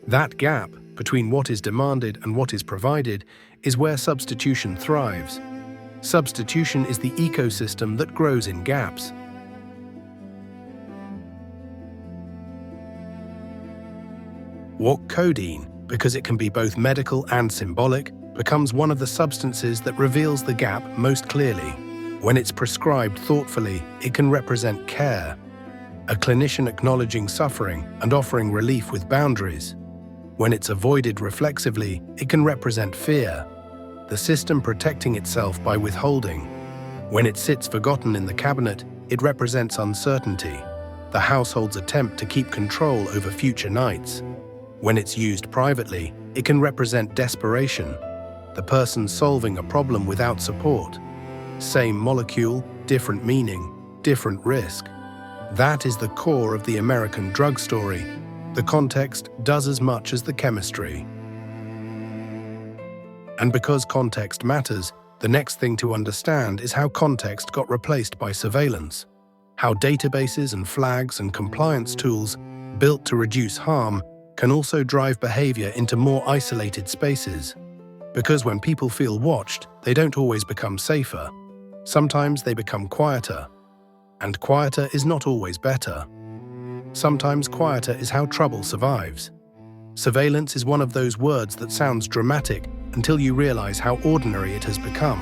That gap between what is demanded and what is provided is where substitution thrives. Substitution is the ecosystem that grows in gaps. What codeine, because it can be both medical and symbolic, becomes one of the substances that reveals the gap most clearly. When it's prescribed thoughtfully, it can represent care, a clinician acknowledging suffering and offering relief with boundaries. When it's avoided reflexively, it can represent fear, the system protecting itself by withholding. When it sits forgotten in the cabinet, it represents uncertainty, the household's attempt to keep control over future nights. When it's used privately, it can represent desperation, the person solving a problem without support. Same molecule, different meaning, different risk. That is the core of the American drug story. The context does as much as the chemistry. And because context matters, the next thing to understand is how context got replaced by surveillance. How databases and flags and compliance tools, built to reduce harm, can also drive behavior into more isolated spaces. Because when people feel watched, they don't always become safer. Sometimes they become quieter. And quieter is not always better. Sometimes quieter is how trouble survives. Surveillance is one of those words that sounds dramatic until you realize how ordinary it has become.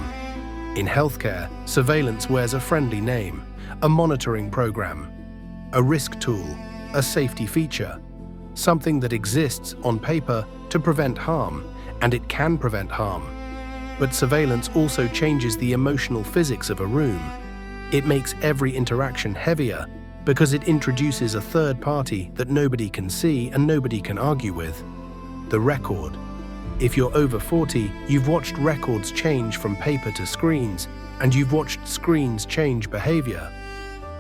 In healthcare, surveillance wears a friendly name, a monitoring program, a risk tool, a safety feature, something that exists on paper to prevent harm, and it can prevent harm. But surveillance also changes the emotional physics of a room. It makes every interaction heavier because it introduces a third party that nobody can see and nobody can argue with. The record. If you're over 40, you've watched records change from paper to screens, and you've watched screens change behavior.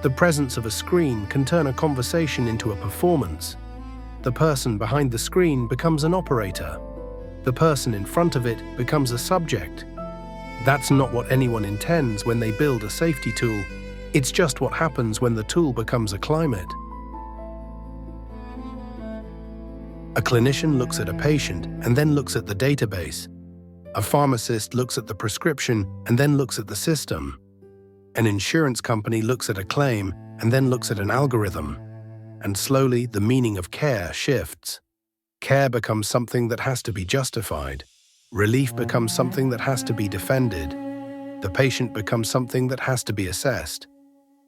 The presence of a screen can turn a conversation into a performance. The person behind the screen becomes an operator. The person in front of it becomes a subject. That's not what anyone intends when they build a safety tool. It's just what happens when the tool becomes a climate. A clinician looks at a patient and then looks at the database. A pharmacist looks at the prescription and then looks at the system. An insurance company looks at a claim and then looks at an algorithm. And slowly, the meaning of care shifts. Care becomes something that has to be justified. Relief becomes something that has to be defended. The patient becomes something that has to be assessed.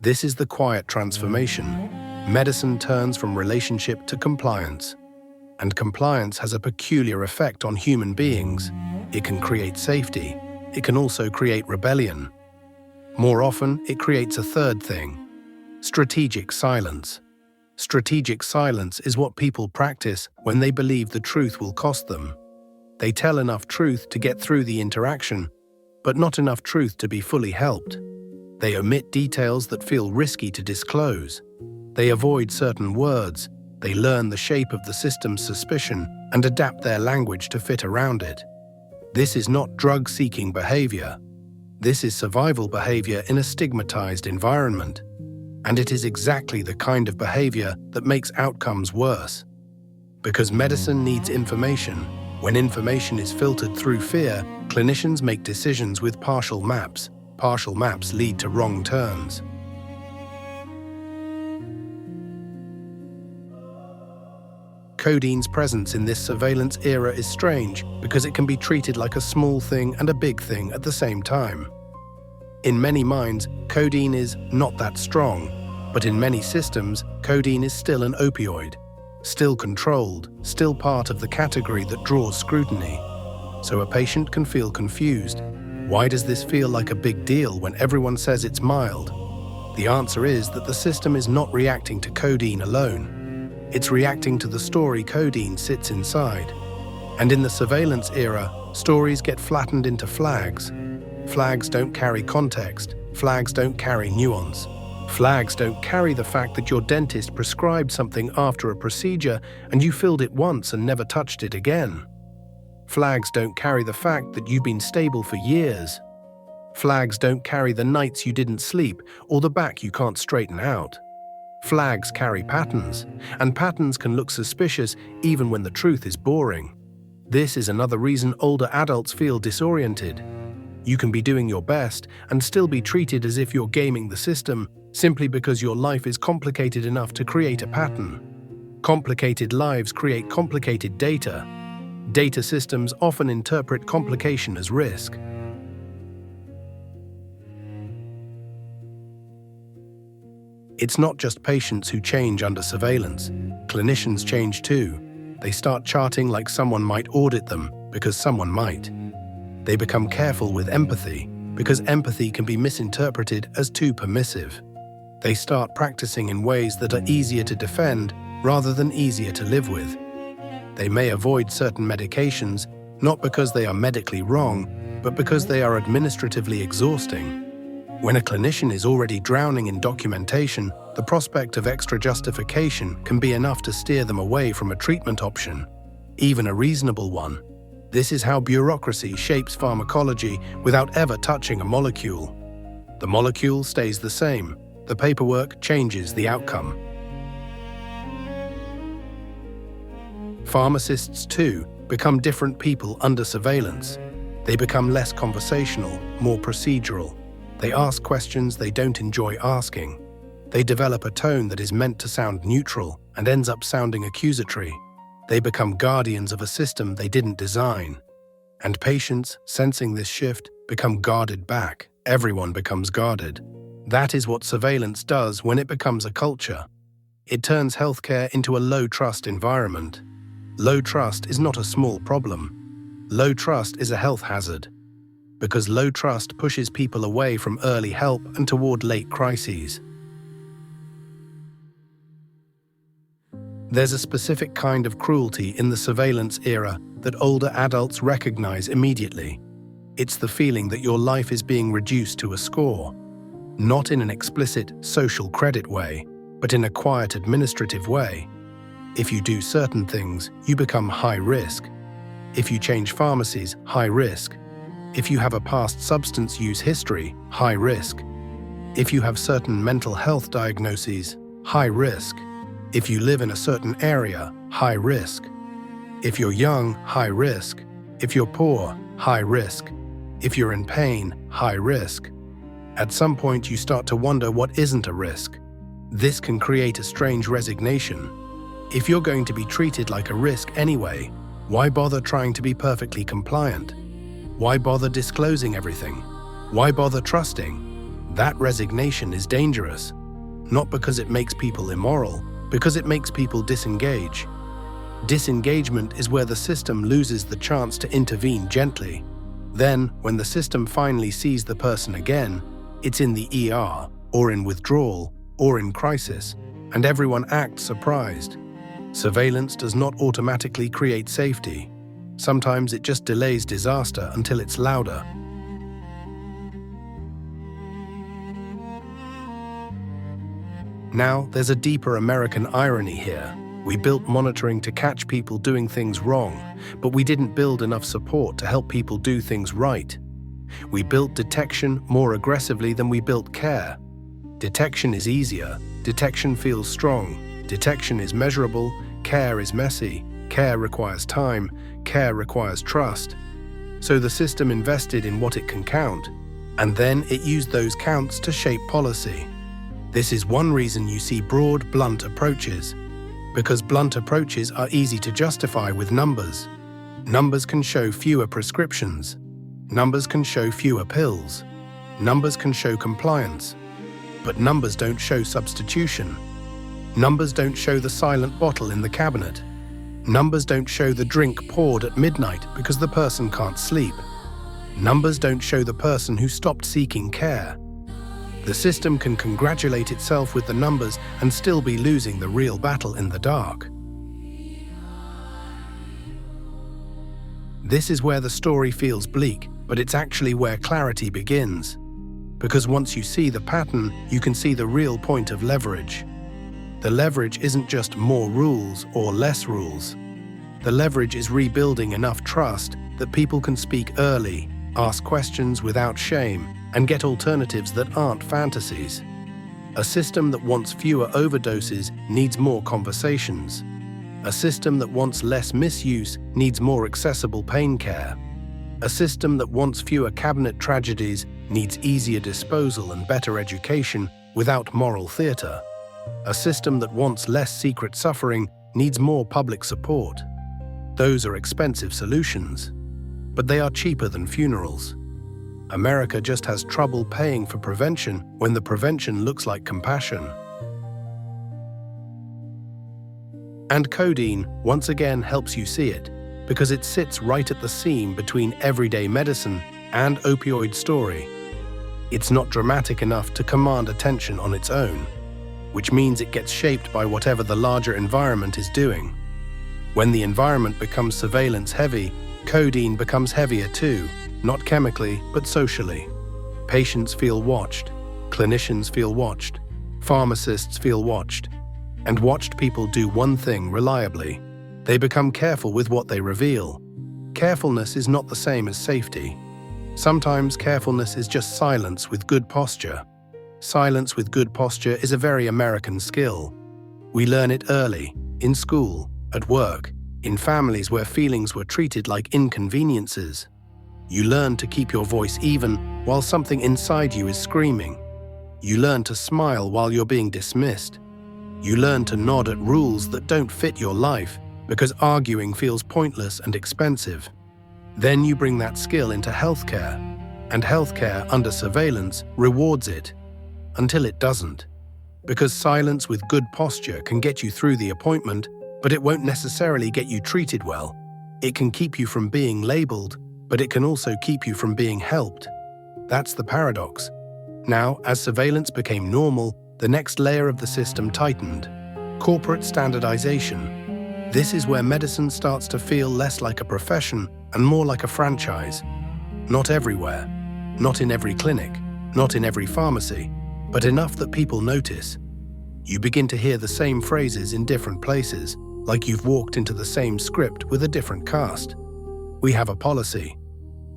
This is the quiet transformation. Medicine turns from relationship to compliance. And compliance has a peculiar effect on human beings. It can create safety. It can also create rebellion. More often, it creates a third thing: strategic silence. Strategic silence is what people practice when they believe the truth will cost them. They tell enough truth to get through the interaction, but not enough truth to be fully helped. They omit details that feel risky to disclose. They avoid certain words. They learn the shape of the system's suspicion and adapt their language to fit around it. This is not drug-seeking behavior. This is survival behavior in a stigmatized environment. And it is exactly the kind of behavior that makes outcomes worse. Because medicine needs information. When information is filtered through fear, clinicians make decisions with partial maps. Partial maps lead to wrong turns. Codeine's presence in this surveillance era is strange because it can be treated like a small thing and a big thing at the same time. In many minds, codeine is not that strong, but in many systems, codeine is still an opioid, still controlled, still part of the category that draws scrutiny. So a patient can feel confused. Why does this feel like a big deal when everyone says it's mild? The answer is that the system is not reacting to codeine alone. It's reacting to the story codeine sits inside. And in the surveillance era, stories get flattened into flags. Flags don't carry context. Flags don't carry nuance. Flags don't carry the fact that your dentist prescribed something after a procedure and you filled it once and never touched it again. Flags don't carry the fact that you've been stable for years. Flags don't carry the nights you didn't sleep or the back you can't straighten out. Flags carry patterns, and patterns can look suspicious even when the truth is boring. This is another reason older adults feel disoriented. You can be doing your best and still be treated as if you're gaming the system simply because your life is complicated enough to create a pattern. Complicated lives create complicated data. Data systems often interpret complication as risk. It's not just patients who change under surveillance. Clinicians change too. They start charting like someone might audit them because someone might. They become careful with empathy because empathy can be misinterpreted as too permissive. They start practicing in ways that are easier to defend rather than easier to live with. They may avoid certain medications, not because they are medically wrong, but because they are administratively exhausting. When a clinician is already drowning in documentation, the prospect of extra justification can be enough to steer them away from a treatment option, even a reasonable one. This is how bureaucracy shapes pharmacology without ever touching a molecule. The molecule stays the same. The paperwork changes the outcome. Pharmacists, too, become different people under surveillance. They become less conversational, more procedural. They ask questions they don't enjoy asking. They develop a tone that is meant to sound neutral and ends up sounding accusatory. They become guardians of a system they didn't design. And patients, sensing this shift, become guarded back. Everyone becomes guarded. That is what surveillance does when it becomes a culture. It turns healthcare into a low-trust environment. Low trust is not a small problem. Low trust is a health hazard, because low trust pushes people away from early help and toward late crises. There's a specific kind of cruelty in the surveillance era that older adults recognize immediately. It's the feeling that your life is being reduced to a score, not in an explicit social credit way, but in a quiet administrative way. If you do certain things, you become high risk. If you change pharmacies, high risk. If you have a past substance use history, high risk. If you have certain mental health diagnoses, high risk. If you live in a certain area, high risk. If you're young, high risk. If you're poor, high risk. If you're in pain, high risk. At some point, you start to wonder what isn't a risk. This can create a strange resignation. If you're going to be treated like a risk anyway, why bother trying to be perfectly compliant? Why bother disclosing everything? Why bother trusting? That resignation is dangerous, not because it makes people immoral, because it makes people disengage. Disengagement is where the system loses the chance to intervene gently. Then, when the system finally sees the person again, it's in the ER, or in withdrawal, or in crisis, and everyone acts surprised. Surveillance does not automatically create safety. Sometimes it just delays disaster until it's louder. Now, there's a deeper American irony here. We built monitoring to catch people doing things wrong, but we didn't build enough support to help people do things right. We built detection more aggressively than we built care. Detection is easier. Detection feels strong. Detection is measurable. Care is messy. Care requires time. Care requires trust. So the system invested in what it can count, and then it used those counts to shape policy. This is one reason you see broad, blunt approaches. Because blunt approaches are easy to justify with numbers. Numbers can show fewer prescriptions. Numbers can show fewer pills. Numbers can show compliance. But numbers don't show substitution. Numbers don't show the silent bottle in the cabinet. Numbers don't show the drink poured at midnight because the person can't sleep. Numbers don't show the person who stopped seeking care. The system can congratulate itself with the numbers and still be losing the real battle in the dark. This is where the story feels bleak, but it's actually where clarity begins. Because once you see the pattern, you can see the real point of leverage. The leverage isn't just more rules or less rules. The leverage is rebuilding enough trust that people can speak early, ask questions without shame, and get alternatives that aren't fantasies. A system that wants fewer overdoses needs more conversations. A system that wants less misuse needs more accessible pain care. A system that wants fewer cabinet tragedies needs easier disposal and better education without moral theatre. A system that wants less secret suffering needs more public support. Those are expensive solutions, but they are cheaper than funerals. America just has trouble paying for prevention when the prevention looks like compassion. And codeine once again helps you see it, because it sits right at the seam between everyday medicine and opioid story. It's not dramatic enough to command attention on its own, which means it gets shaped by whatever the larger environment is doing. When the environment becomes surveillance-heavy, codeine becomes heavier too, not chemically, but socially. Patients feel watched, clinicians feel watched, pharmacists feel watched. And watched people do one thing reliably. They become careful with what they reveal. Carefulness is not the same as safety. Sometimes carefulness is just silence with good posture. Silence with good posture is a very American skill. We learn it early, in school, at work, in families where feelings were treated like inconveniences. You learn to keep your voice even while something inside you is screaming. You learn to smile while you're being dismissed. You learn to nod at rules that don't fit your life because arguing feels pointless and expensive. Then you bring that skill into healthcare, and healthcare under surveillance rewards it, until it doesn't. Because silence with good posture can get you through the appointment, but it won't necessarily get you treated well. It can keep you from being labeled, but it can also keep you from being helped. That's the paradox. Now, as surveillance became normal, the next layer of the system tightened. Corporate standardization. This is where medicine starts to feel less like a profession and more like a franchise. Not everywhere, not in every clinic, not in every pharmacy, but enough that people notice. You begin to hear the same phrases in different places, like you've walked into the same script with a different cast. We have a policy.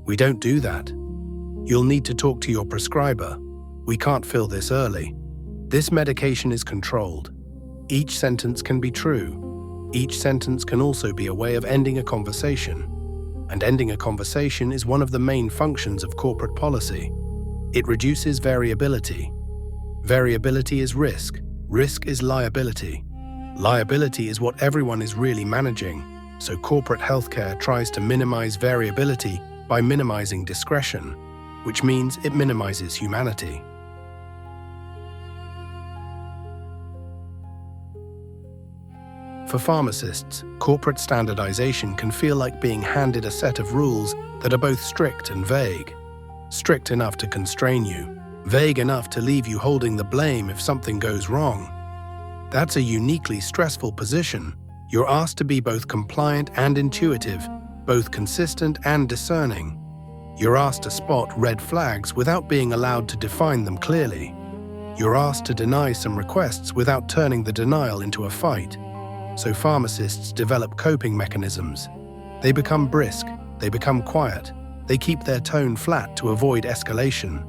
We don't do that. You'll need to talk to your prescriber. We can't fill this early. This medication is controlled. Each sentence can be true. Each sentence can also be a way of ending a conversation. And ending a conversation is one of the main functions of corporate policy. It reduces variability. Variability is risk. Risk is liability. Liability is what everyone is really managing, so corporate healthcare tries to minimize variability by minimizing discretion, which means it minimizes humanity. For pharmacists, corporate standardization can feel like being handed a set of rules that are both strict and vague. Strict enough to constrain you, vague enough to leave you holding the blame if something goes wrong. That's a uniquely stressful position. You're asked to be both compliant and intuitive, both consistent and discerning. You're asked to spot red flags without being allowed to define them clearly. You're asked to deny some requests without turning the denial into a fight. So pharmacists develop coping mechanisms. They become brisk, they become quiet, they keep their tone flat to avoid escalation.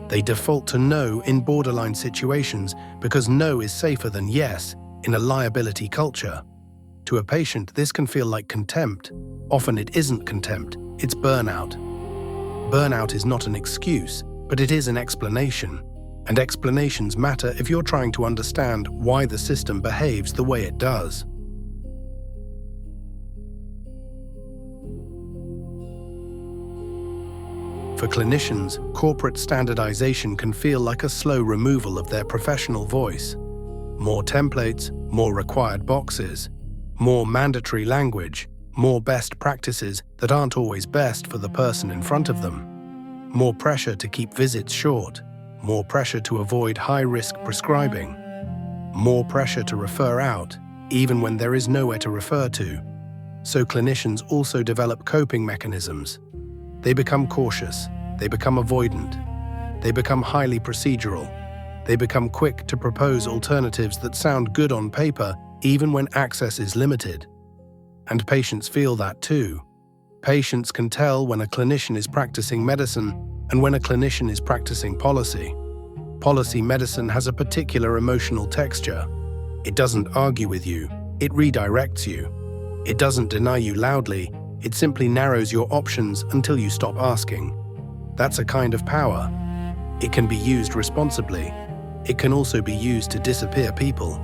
They default to no in borderline situations because no is safer than yes in a liability culture. To a patient, this can feel like contempt. Often it isn't contempt, it's burnout. Burnout is not an excuse, but it is an explanation. And explanations matter if you're trying to understand why the system behaves the way it does. For clinicians, corporate standardization can feel like a slow removal of their professional voice. More templates, more required boxes, more mandatory language, more best practices that aren't always best for the person in front of them. More pressure to keep visits short. More pressure to avoid high-risk prescribing. More pressure to refer out, even when there is nowhere to refer to. So clinicians also develop coping mechanisms. They become cautious. They become avoidant. They become highly procedural. They become quick to propose alternatives that sound good on paper, even when access is limited. And patients feel that too. Patients can tell when a clinician is practicing medicine and when a clinician is practicing policy. Policy medicine has a particular emotional texture. It doesn't argue with you, it redirects you. It doesn't deny you loudly, it simply narrows your options until you stop asking. That's a kind of power. It can be used responsibly. It can also be used to disappear people.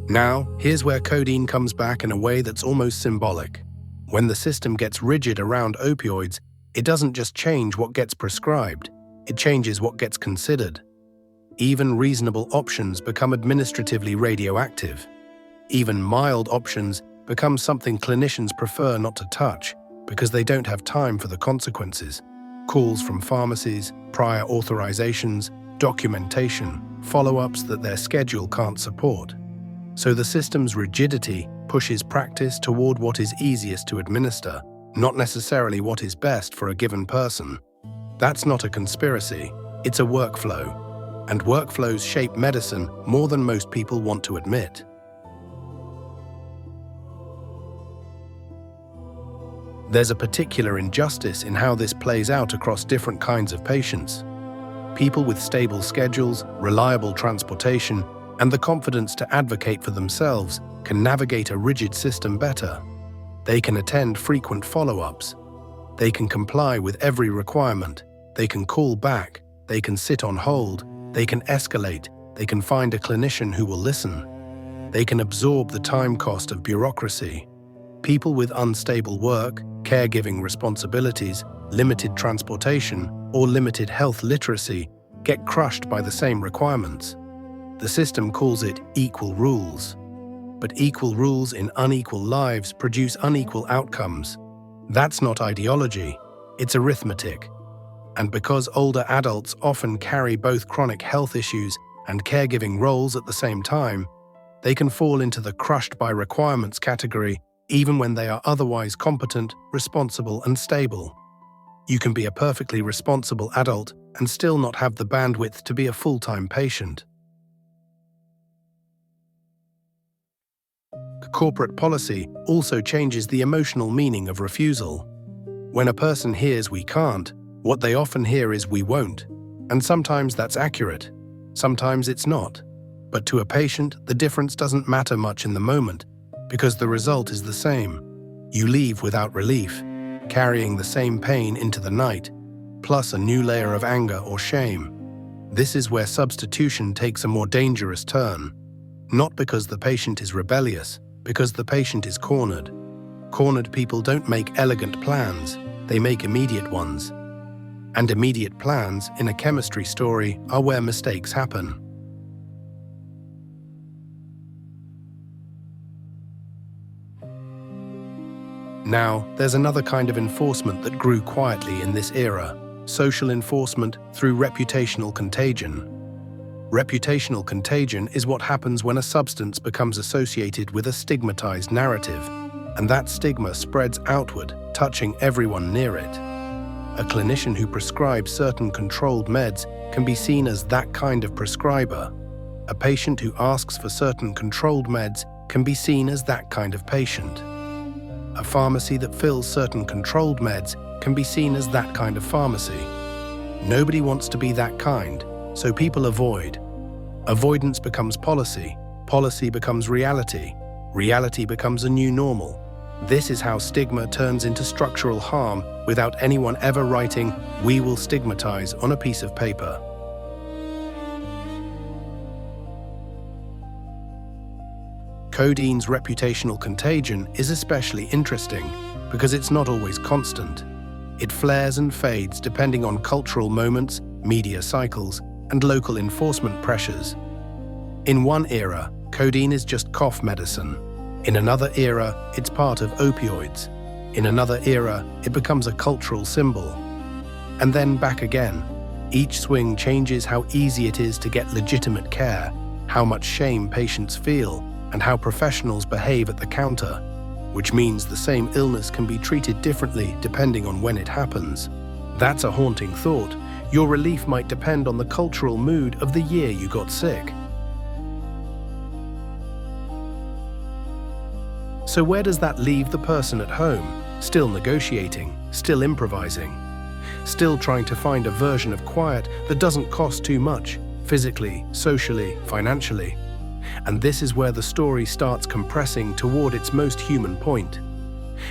Now, here's where codeine comes back in a way that's almost symbolic. When the system gets rigid around opioids, it doesn't just change what gets prescribed, it changes what gets considered. Even reasonable options become administratively radioactive. Even mild options become something clinicians prefer not to touch because they don't have time for the consequences. Calls from pharmacies, prior authorizations, documentation, follow-ups that their schedule can't support. So the system's rigidity pushes practice toward what is easiest to administer, not necessarily what is best for a given person. That's not a conspiracy, it's a workflow. And workflows shape medicine more than most people want to admit. There's a particular injustice in how this plays out across different kinds of patients. People with stable schedules, reliable transportation, and the confidence to advocate for themselves can navigate a rigid system better. They can attend frequent follow-ups. They can comply with every requirement. They can call back. They can sit on hold. They can escalate. They can find a clinician who will listen. They can absorb the time cost of bureaucracy. People with unstable work, caregiving responsibilities, limited transportation, or limited health literacy get crushed by the same requirements. The system calls it equal rules. But equal rules in unequal lives produce unequal outcomes. That's not ideology, it's arithmetic. And because older adults often carry both chronic health issues and caregiving roles at the same time, they can fall into the crushed by requirements category even when they are otherwise competent, responsible, and stable. You can be a perfectly responsible adult and still not have the bandwidth to be a full-time patient. Corporate policy also changes the emotional meaning of refusal. When a person hears "we can't," what they often hear is "we won't." And sometimes that's accurate, sometimes it's not. But to a patient, the difference doesn't matter much in the moment, because the result is the same. You leave without relief, carrying the same pain into the night, plus a new layer of anger or shame. This is where substitution takes a more dangerous turn. Not because the patient is rebellious, because the patient is cornered. Cornered people don't make elegant plans, they make immediate ones. And immediate plans, in a chemistry story, are where mistakes happen. Now, there's another kind of enforcement that grew quietly in this era: social enforcement through reputational contagion. Reputational contagion is what happens when a substance becomes associated with a stigmatized narrative, and that stigma spreads outward, touching everyone near it. A clinician who prescribes certain controlled meds can be seen as that kind of prescriber. A patient who asks for certain controlled meds can be seen as that kind of patient. A pharmacy that fills certain controlled meds can be seen as that kind of pharmacy. Nobody wants to be that kind, so people avoid. Avoidance becomes policy, policy becomes reality, reality becomes a new normal. This is how stigma turns into structural harm without anyone ever writing "we will stigmatize" on a piece of paper. Codeine's reputational contagion is especially interesting because it's not always constant. It flares and fades depending on cultural moments, media cycles, and local enforcement pressures. In one era, codeine is just cough medicine. In another era, it's part of opioids. In another era, it becomes a cultural symbol. And then back again. Each swing changes how easy it is to get legitimate care, how much shame patients feel, and how professionals behave at the counter, which means the same illness can be treated differently depending on when it happens. That's a haunting thought. Your relief might depend on the cultural mood of the year you got sick. So where does that leave the person at home? Still negotiating, still improvising, still trying to find a version of quiet that doesn't cost too much, physically, socially, financially. And this is where the story starts compressing toward its most human point.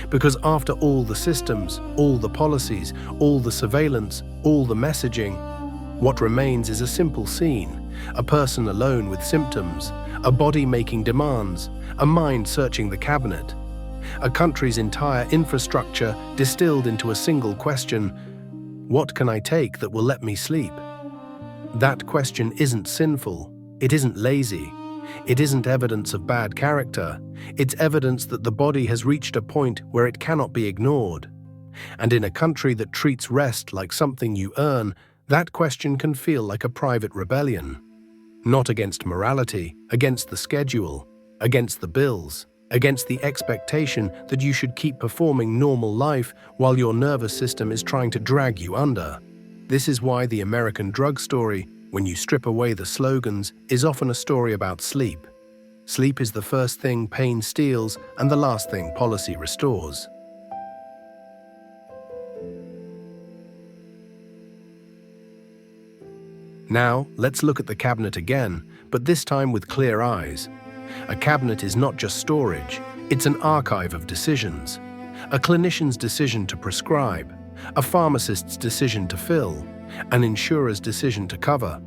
Because after all the systems, all the policies, all the surveillance, all the messaging, what remains is a simple scene, a person alone with symptoms, a body making demands, a mind searching the cabinet, a country's entire infrastructure distilled into a single question: what can I take that will let me sleep? That question isn't sinful, it isn't lazy, it isn't evidence of bad character, it's evidence that the body has reached a point where it cannot be ignored. And in a country that treats rest like something you earn, that question can feel like a private rebellion. Not against morality, against the schedule, against the bills, against the expectation that you should keep performing normal life while your nervous system is trying to drag you under. This is why the American drug story, when you strip away the slogans, is often a story about sleep. Sleep is the first thing pain steals and the last thing policy restores. Now, let's look at the cabinet again, but this time with clear eyes. A cabinet is not just storage, it's an archive of decisions. A clinician's decision to prescribe, a pharmacist's decision to fill, an insurer's decision to cover,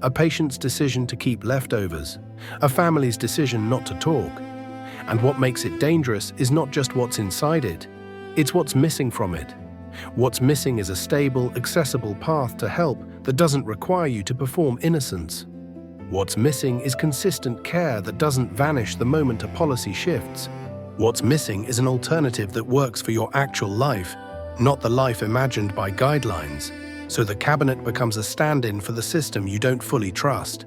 a patient's decision to keep leftovers, a family's decision not to talk. And what makes it dangerous is not just what's inside it, it's what's missing from it. What's missing is a stable, accessible path to help that doesn't require you to perform innocence. What's missing is consistent care that doesn't vanish the moment a policy shifts. What's missing is an alternative that works for your actual life, not the life imagined by guidelines. So the cabinet becomes a stand-in for the system you don't fully trust.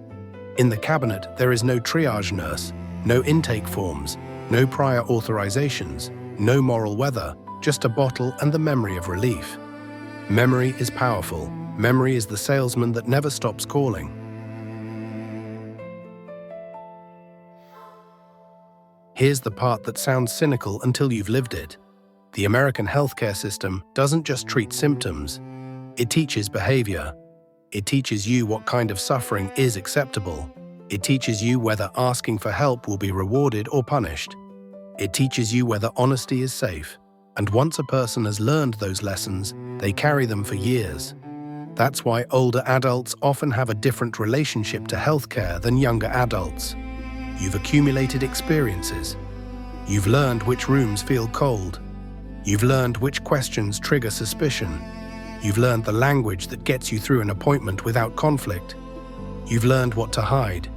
In the cabinet, there is no triage nurse, no intake forms, no prior authorizations, no moral weather, just a bottle and the memory of relief. Memory is powerful. Memory is the salesman that never stops calling. Here's the part that sounds cynical until you've lived it. The American healthcare system doesn't just treat symptoms. It teaches behavior. It teaches you what kind of suffering is acceptable. It teaches you whether asking for help will be rewarded or punished. It teaches you whether honesty is safe. And once a person has learned those lessons, they carry them for years. That's why older adults often have a different relationship to healthcare than younger adults. You've accumulated experiences. You've learned which rooms feel cold. You've learned which questions trigger suspicion. You've learned the language that gets you through an appointment without conflict. You've learned what to hide.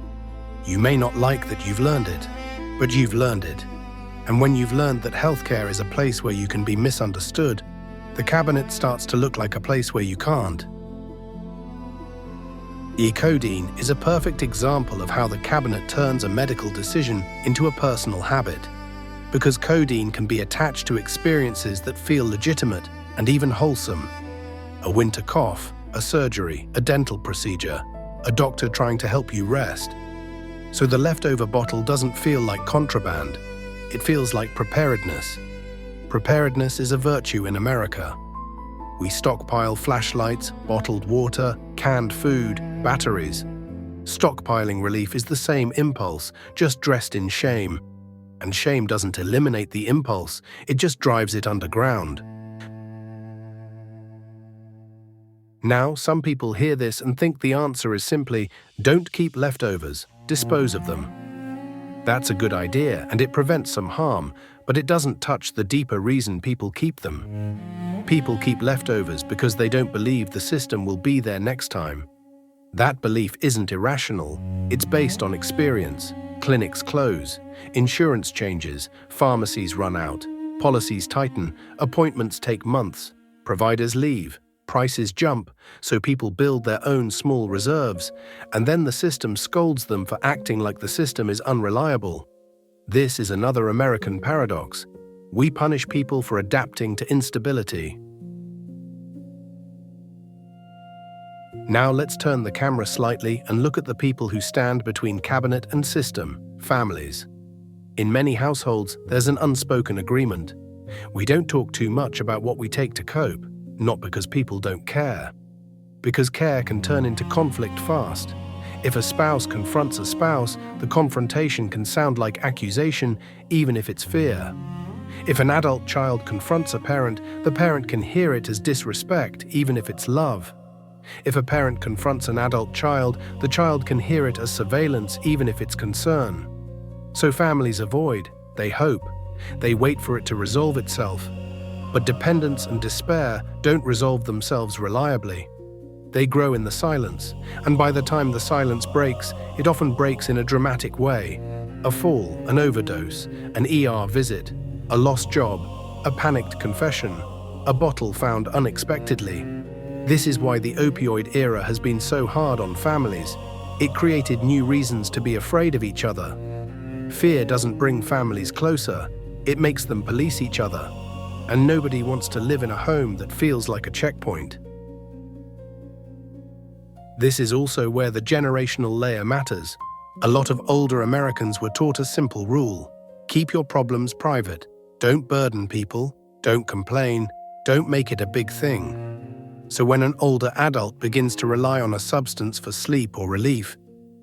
You may not like that you've learned it, but you've learned it. And when you've learned that healthcare is a place where you can be misunderstood, the cabinet starts to look like a place where you can't. Codeine is a perfect example of how the cabinet turns a medical decision into a personal habit, because codeine can be attached to experiences that feel legitimate and even wholesome. A winter cough, a surgery, a dental procedure, a doctor trying to help you rest. So the leftover bottle doesn't feel like contraband, it feels like preparedness. Preparedness is a virtue in America. We stockpile flashlights, bottled water, canned food, batteries. Stockpiling relief is the same impulse, just dressed in shame. And shame doesn't eliminate the impulse, it just drives it underground. Now, some people hear this and think the answer is simply, don't keep leftovers, dispose of them. That's a good idea, and it prevents some harm, but it doesn't touch the deeper reason people keep them. People keep leftovers because they don't believe the system will be there next time. That belief isn't irrational, it's based on experience. Clinics close, insurance changes, pharmacies run out, policies tighten, appointments take months, providers leave, prices jump, so people build their own small reserves, and then the system scolds them for acting like the system is unreliable. This is another American paradox. We punish people for adapting to instability. Now let's turn the camera slightly and look at the people who stand between cabinet and system, families. In many households, there's an unspoken agreement. We don't talk too much about what we take to cope, not because people don't care. Because care can turn into conflict fast. If a spouse confronts a spouse, the confrontation can sound like accusation, even if it's fear. If an adult child confronts a parent, the parent can hear it as disrespect, even if it's love. If a parent confronts an adult child, the child can hear it as surveillance, even if it's concern. So families avoid, they hope, they wait for it to resolve itself. But dependence and despair don't resolve themselves reliably. They grow in the silence, and by the time the silence breaks, it often breaks in a dramatic way. A fall, an overdose, an ER visit, a lost job, a panicked confession, a bottle found unexpectedly. This is why the opioid era has been so hard on families. It created new reasons to be afraid of each other. Fear doesn't bring families closer, it makes them police each other. And nobody wants to live in a home that feels like a checkpoint. This is also where the generational layer matters. A lot of older Americans were taught a simple rule: keep your problems private. Don't burden people, don't complain, don't make it a big thing. So when an older adult begins to rely on a substance for sleep or relief,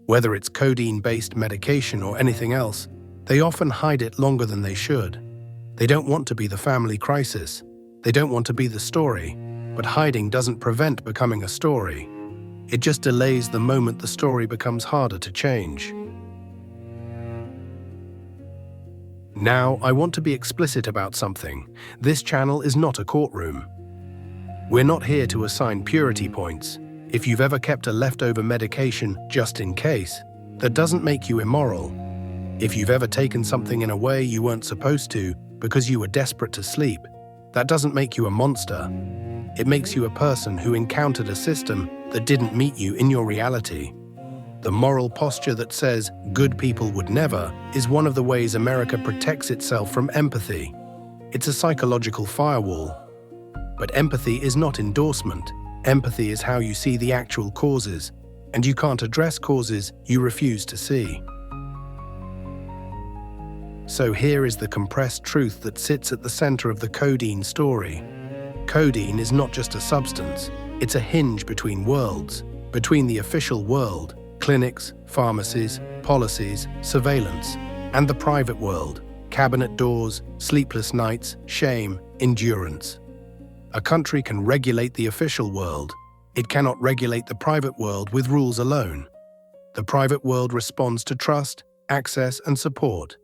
whether it's codeine-based medication or anything else, they often hide it longer than they should. They don't want to be the family crisis. They don't want to be the story. But hiding doesn't prevent becoming a story. It just delays the moment the story becomes harder to change. Now, I want to be explicit about something. This channel is not a courtroom. We're not here to assign purity points. If you've ever kept a leftover medication just in case, that doesn't make you immoral. If you've ever taken something in a way you weren't supposed to because you were desperate to sleep, that doesn't make you a monster. It makes you a person who encountered a system that didn't meet you in your reality. The moral posture that says good people would never is one of the ways America protects itself from empathy. It's a psychological firewall. But empathy is not endorsement. Empathy is how you see the actual causes, and you can't address causes you refuse to see. So here is the compressed truth that sits at the center of the codeine story. Codeine is not just a substance, it's a hinge between worlds, between the official world, clinics, pharmacies, policies, surveillance, and the private world, cabinet doors, sleepless nights, shame, endurance. A country can regulate the official world. It cannot regulate the private world with rules alone. The private world responds to trust, access, and support.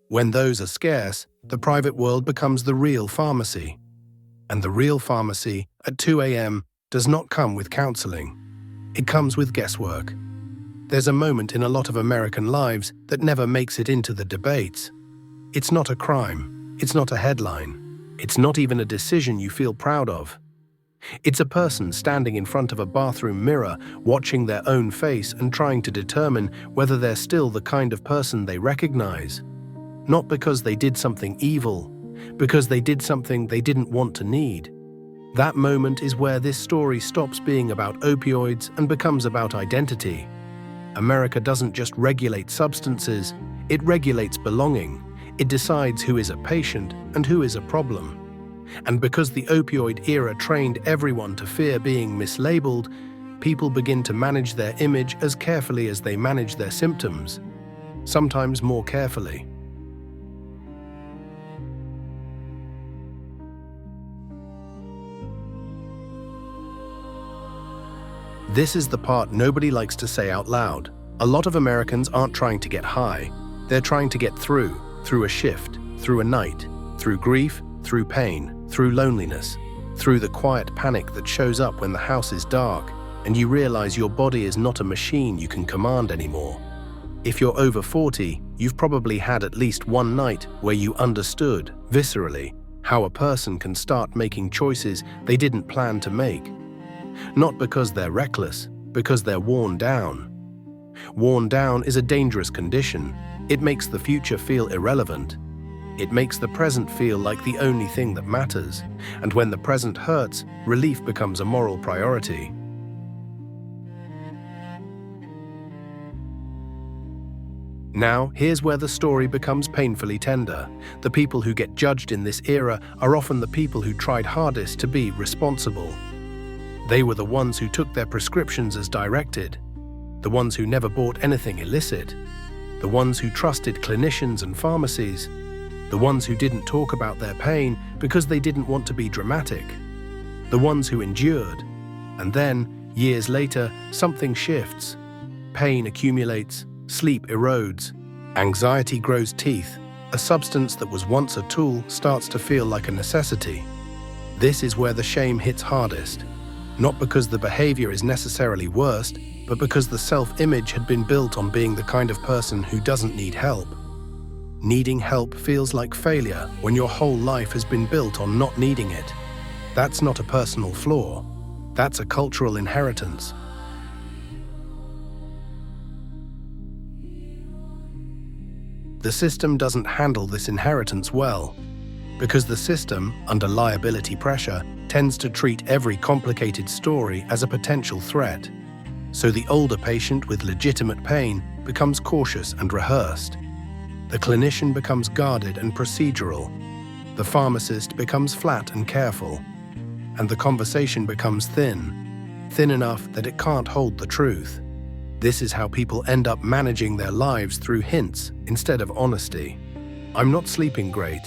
When those are scarce, the private world becomes the real pharmacy. And the real pharmacy, at 2 a.m., does not come with counseling. It comes with guesswork. There's a moment in a lot of American lives that never makes it into the debates. It's not a crime. It's not a headline. It's not even a decision you feel proud of. It's a person standing in front of a bathroom mirror, watching their own face and trying to determine whether they're still the kind of person they recognize. Not because they did something evil, because they did something they didn't want to need. That moment is where this story stops being about opioids and becomes about identity. America doesn't just regulate substances, it regulates belonging. It decides who is a patient and who is a problem. And because the opioid era trained everyone to fear being mislabeled, people begin to manage their image as carefully as they manage their symptoms, sometimes more carefully. This is the part nobody likes to say out loud. A lot of Americans aren't trying to get high. They're trying to get through a shift, through a night, through grief, through pain, through loneliness, through the quiet panic that shows up when the house is dark and you realize your body is not a machine you can command anymore. If you're over 40, you've probably had at least one night where you understood, viscerally, how a person can start making choices they didn't plan to make. Not because they're reckless, because they're worn down. Worn down is a dangerous condition. It makes the future feel irrelevant. It makes the present feel like the only thing that matters. And when the present hurts, relief becomes a moral priority. Now, here's where the story becomes painfully tender. The people who get judged in this era are often the people who tried hardest to be responsible. They were the ones who took their prescriptions as directed, the ones who never bought anything illicit, the ones who trusted clinicians and pharmacies, the ones who didn't talk about their pain because they didn't want to be dramatic, the ones who endured. And then, years later, something shifts. Pain accumulates, sleep erodes, anxiety grows teeth. A substance that was once a tool starts to feel like a necessity. This is where the shame hits hardest. Not because the behavior is necessarily worst, but because the self-image had been built on being the kind of person who doesn't need help. Needing help feels like failure when your whole life has been built on not needing it. That's not a personal flaw. That's a cultural inheritance. The system doesn't handle this inheritance well, because the system, under liability pressure, tends to treat every complicated story as a potential threat. So the older patient with legitimate pain becomes cautious and rehearsed. The clinician becomes guarded and procedural. The pharmacist becomes flat and careful. And the conversation becomes thin enough that it can't hold the truth. This is how people end up managing their lives through hints instead of honesty. I'm not sleeping great.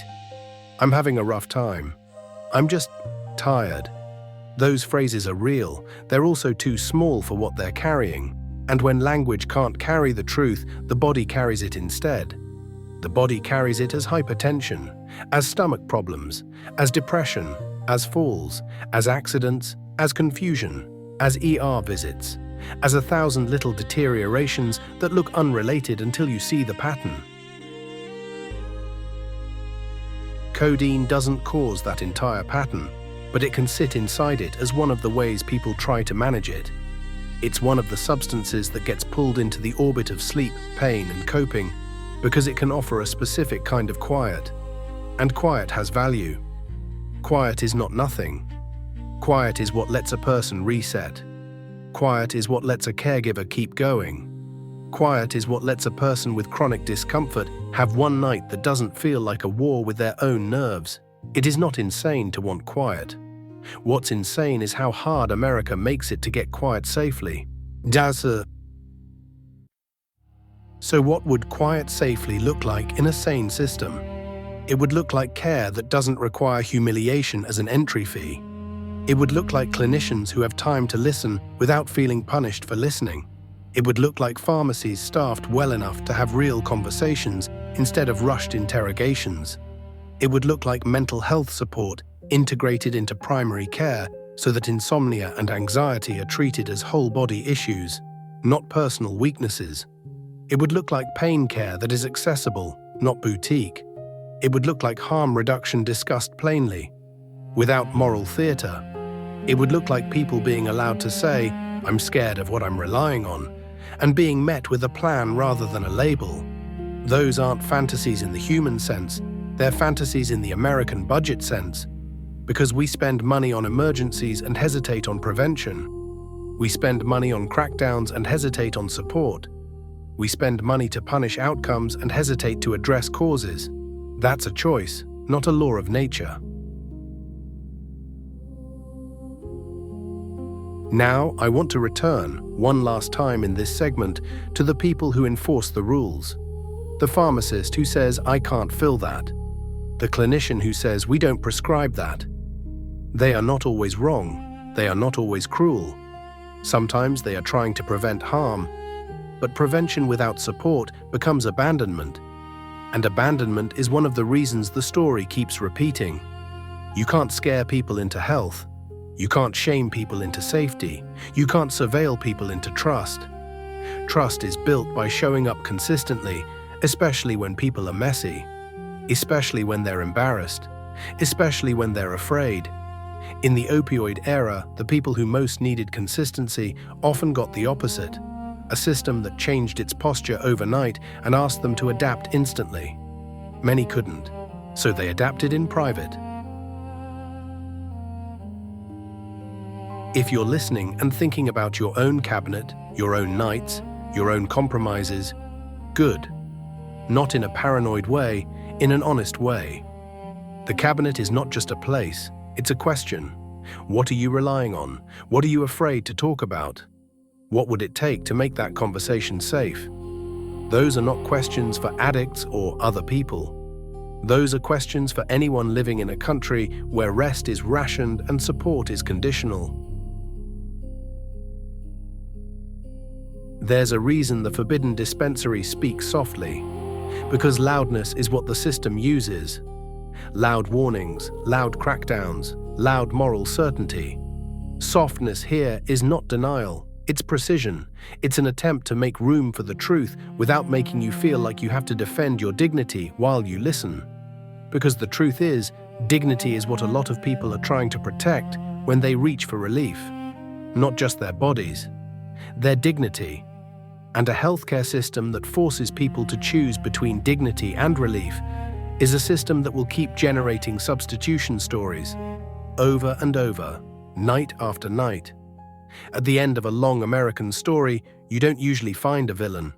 I'm having a rough time. I'm just tired. Those phrases are real. They're also too small for what they're carrying. And when language can't carry the truth, the body carries it instead. The body carries it as hypertension, as stomach problems, as depression, as falls, as accidents, as confusion, as ER visits, as 1,000 little deteriorations that look unrelated until you see the pattern. Codeine doesn't cause that entire pattern, but it can sit inside it as one of the ways people try to manage it. It's one of the substances that gets pulled into the orbit of sleep, pain, and coping because it can offer a specific kind of quiet. And quiet has value. Quiet is not nothing. Quiet is what lets a person reset. Quiet is what lets a caregiver keep going. Quiet is what lets a person with chronic discomfort have one night that doesn't feel like a war with their own nerves. It is not insane to want quiet. What's insane is how hard America makes it to get quiet safely. So what would quiet safely look like in a sane system? It would look like care that doesn't require humiliation as an entry fee. It would look like clinicians who have time to listen without feeling punished for listening. It would look like pharmacies staffed well enough to have real conversations instead of rushed interrogations. It would look like mental health support integrated into primary care so that insomnia and anxiety are treated as whole-body issues, not personal weaknesses. It would look like pain care that is accessible, not boutique. It would look like harm reduction discussed plainly, without moral theater. It would look like people being allowed to say, "I'm scared of what I'm relying on," and being met with a plan rather than a label. Those aren't fantasies in the human sense, they're fantasies in the American budget sense. Because we spend money on emergencies and hesitate on prevention. We spend money on crackdowns and hesitate on support. We spend money to punish outcomes and hesitate to address causes. That's a choice, not a law of nature. Now, I want to return, one last time in this segment, to the people who enforce the rules. The pharmacist who says, "I can't fill that." The clinician who says, "We don't prescribe that." They are not always wrong. They are not always cruel. Sometimes they are trying to prevent harm. But prevention without support becomes abandonment. And abandonment is one of the reasons the story keeps repeating. You can't scare people into health. You can't shame people into safety. You can't surveil people into trust. Trust is built by showing up consistently, especially when people are messy, especially when they're embarrassed, especially when they're afraid. In the opioid era, the people who most needed consistency often got the opposite, a system that changed its posture overnight and asked them to adapt instantly. Many couldn't, so they adapted in private. If you're listening and thinking about your own cabinet, your own nights, your own compromises, good. not in a paranoid way, in an honest way. The cabinet is not just a place, it's a question. What are you relying on? What are you afraid to talk about? What would it take to make that conversation safe? Those are not questions for addicts or other people. Those are questions for anyone living in a country where rest is rationed and support is conditional. There's a reason the Forbidden Dispensary speaks softly, because loudness is what the system uses. Loud warnings, loud crackdowns, loud moral certainty. Softness here is not denial, it's precision. It's an attempt to make room for the truth without making you feel like you have to defend your dignity while you listen. Because the truth is, dignity is what a lot of people are trying to protect when they reach for relief. Not just their bodies, their dignity. And a healthcare system that forces people to choose between dignity and relief is a system that will keep generating substitution stories, over and over, night after night. At the end of a long American story, you don't usually find a villain.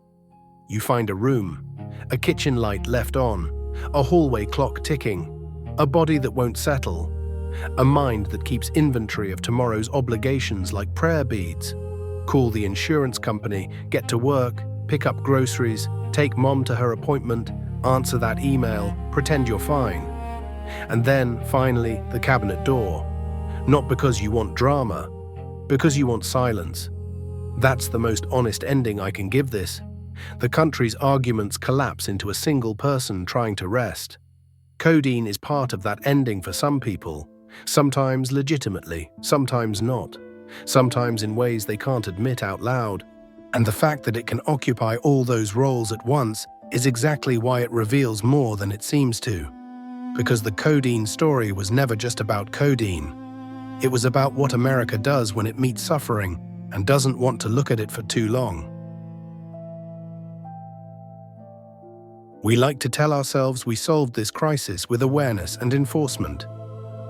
You find a room, a kitchen light left on, a hallway clock ticking, a body that won't settle, a mind that keeps inventory of tomorrow's obligations like prayer beads. Call the insurance company, get to work, pick up groceries, take mom to her appointment, answer that email, pretend you're fine. And then, finally, the cabinet door. Not because you want drama, because you want silence. That's the most honest ending I can give this. The country's arguments collapse into a single person trying to rest. Codeine is part of that ending for some people, sometimes legitimately, sometimes not, sometimes in ways they can't admit out loud. And the fact that it can occupy all those roles at once is exactly why it reveals more than it seems to. Because the Codeine story was never just about codeine. It was about what America does when it meets suffering and doesn't want to look at it for too long. We like to tell ourselves we solved this crisis with awareness and enforcement,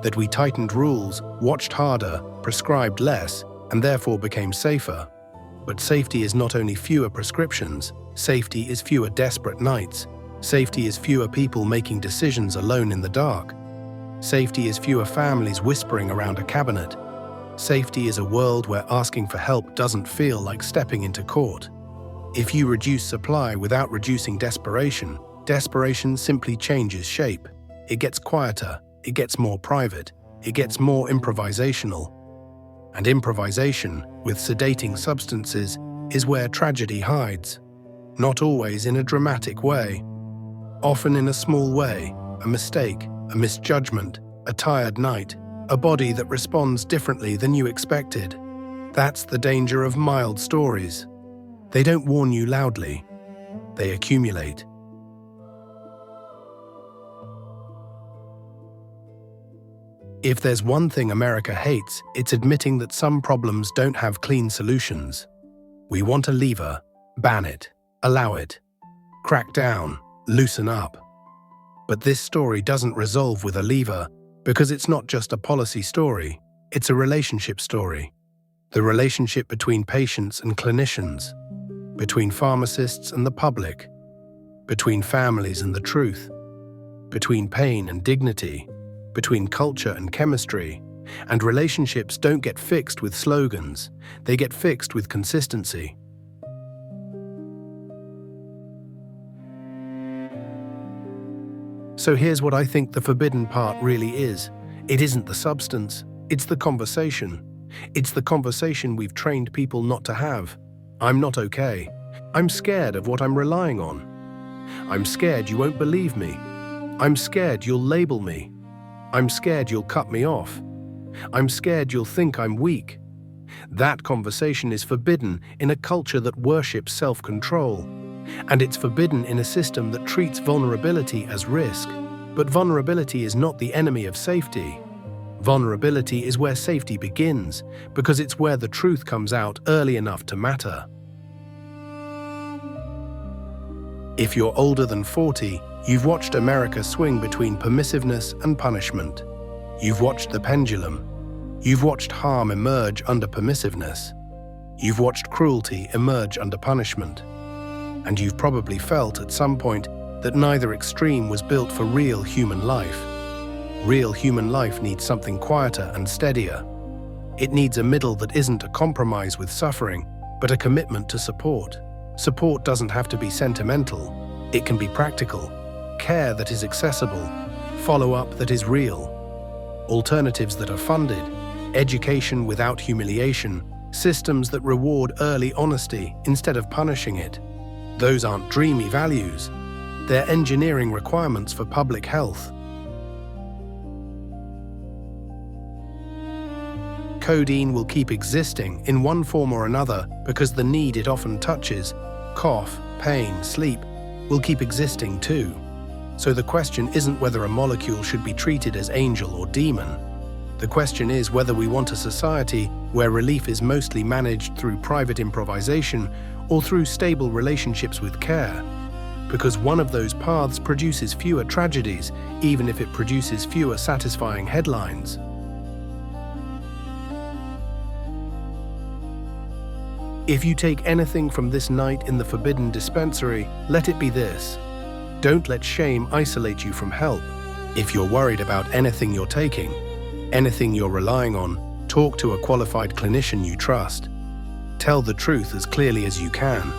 that we tightened rules, watched harder, prescribed less, and therefore became safer. But safety is not only fewer prescriptions, safety is fewer desperate nights. Safety is fewer people making decisions alone in the dark. Safety is fewer families whispering around a cabinet. Safety is a world where asking for help doesn't feel like stepping into court. If you reduce supply without reducing desperation, desperation simply changes shape. It gets quieter, it gets more private, it gets more improvisational. And improvisation, with sedating substances, is where tragedy hides. Not always in a dramatic way. Often in a small way, a mistake, a misjudgment, a tired night, a body that responds differently than you expected. That's the danger of mild stories. They don't warn you loudly. They accumulate. If there's one thing America hates, it's admitting that some problems don't have clean solutions. We want a lever, ban it, allow it, crack down, loosen up. But this story doesn't resolve with a lever, because it's not just a policy story, it's a relationship story. The relationship between patients and clinicians, between pharmacists and the public, between families and the truth, between pain and dignity, between culture and chemistry. And relationships don't get fixed with slogans, they get fixed with consistency. So here's what I think the forbidden part really is. It isn't the substance, it's the conversation. It's the conversation we've trained people not to have. I'm not okay. I'm scared of what I'm relying on. I'm scared you won't believe me. I'm scared you'll label me. I'm scared you'll cut me off. I'm scared you'll think I'm weak. That conversation is forbidden in a culture that worships self-control. And it's forbidden in a system that treats vulnerability as risk. But vulnerability is not the enemy of safety. Vulnerability is where safety begins, because it's where the truth comes out early enough to matter. If you're older than 40, you've watched America swing between permissiveness and punishment. You've watched the pendulum. You've watched harm emerge under permissiveness. You've watched cruelty emerge under punishment. And you've probably felt at some point that neither extreme was built for real human life. Real human life needs something quieter and steadier. It needs a middle that isn't a compromise with suffering, but a commitment to support. Support doesn't have to be sentimental. It can be practical. Care that is accessible. Follow-up that is real. Alternatives that are funded. Education without humiliation. Systems that reward early honesty instead of punishing it. Those aren't dreamy values. They're engineering requirements for public health. Codeine will keep existing in one form or another because the need it often touches, cough, pain, sleep, will keep existing too. So the question isn't whether a molecule should be treated as angel or demon. The question is whether we want a society where relief is mostly managed through private improvisation or through stable relationships with care. Because one of those paths produces fewer tragedies, even if it produces fewer satisfying headlines. If you take anything from this night in the Forbidden Dispensary, let it be this. Don't let shame isolate you from help. If you're worried about anything you're taking, anything you're relying on, talk to a qualified clinician you trust. Tell the truth as clearly as you can.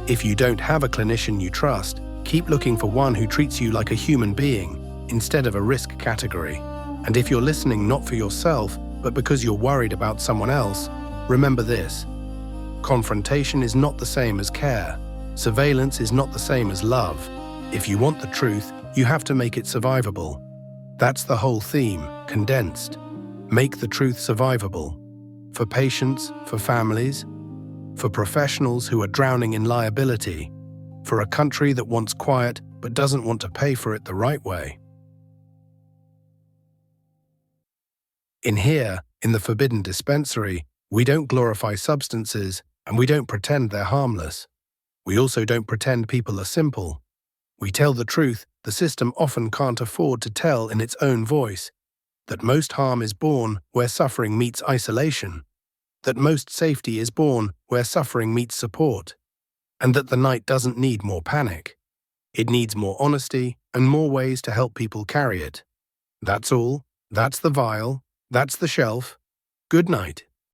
If you don't have a clinician you trust, keep looking for one who treats you like a human being instead of a risk category. And if you're listening not for yourself, but because you're worried about someone else, remember this. Confrontation is not the same as care. Surveillance is not the same as love. If you want the truth, you have to make it survivable. That's the whole theme, condensed. Make the truth survivable. For patients, for families, for professionals who are drowning in liability, for a country that wants quiet but doesn't want to pay for it the right way. In here, in the Forbidden Dispensary, we don't glorify substances and we don't pretend they're harmless. We also don't pretend people are simple. We tell the truth the system often can't afford to tell in its own voice, that most harm is born where suffering meets isolation, that most safety is born where suffering meets support, and that the night doesn't need more panic. It needs more honesty and more ways to help people carry it. That's all. That's the vial. That's the shelf. Good night.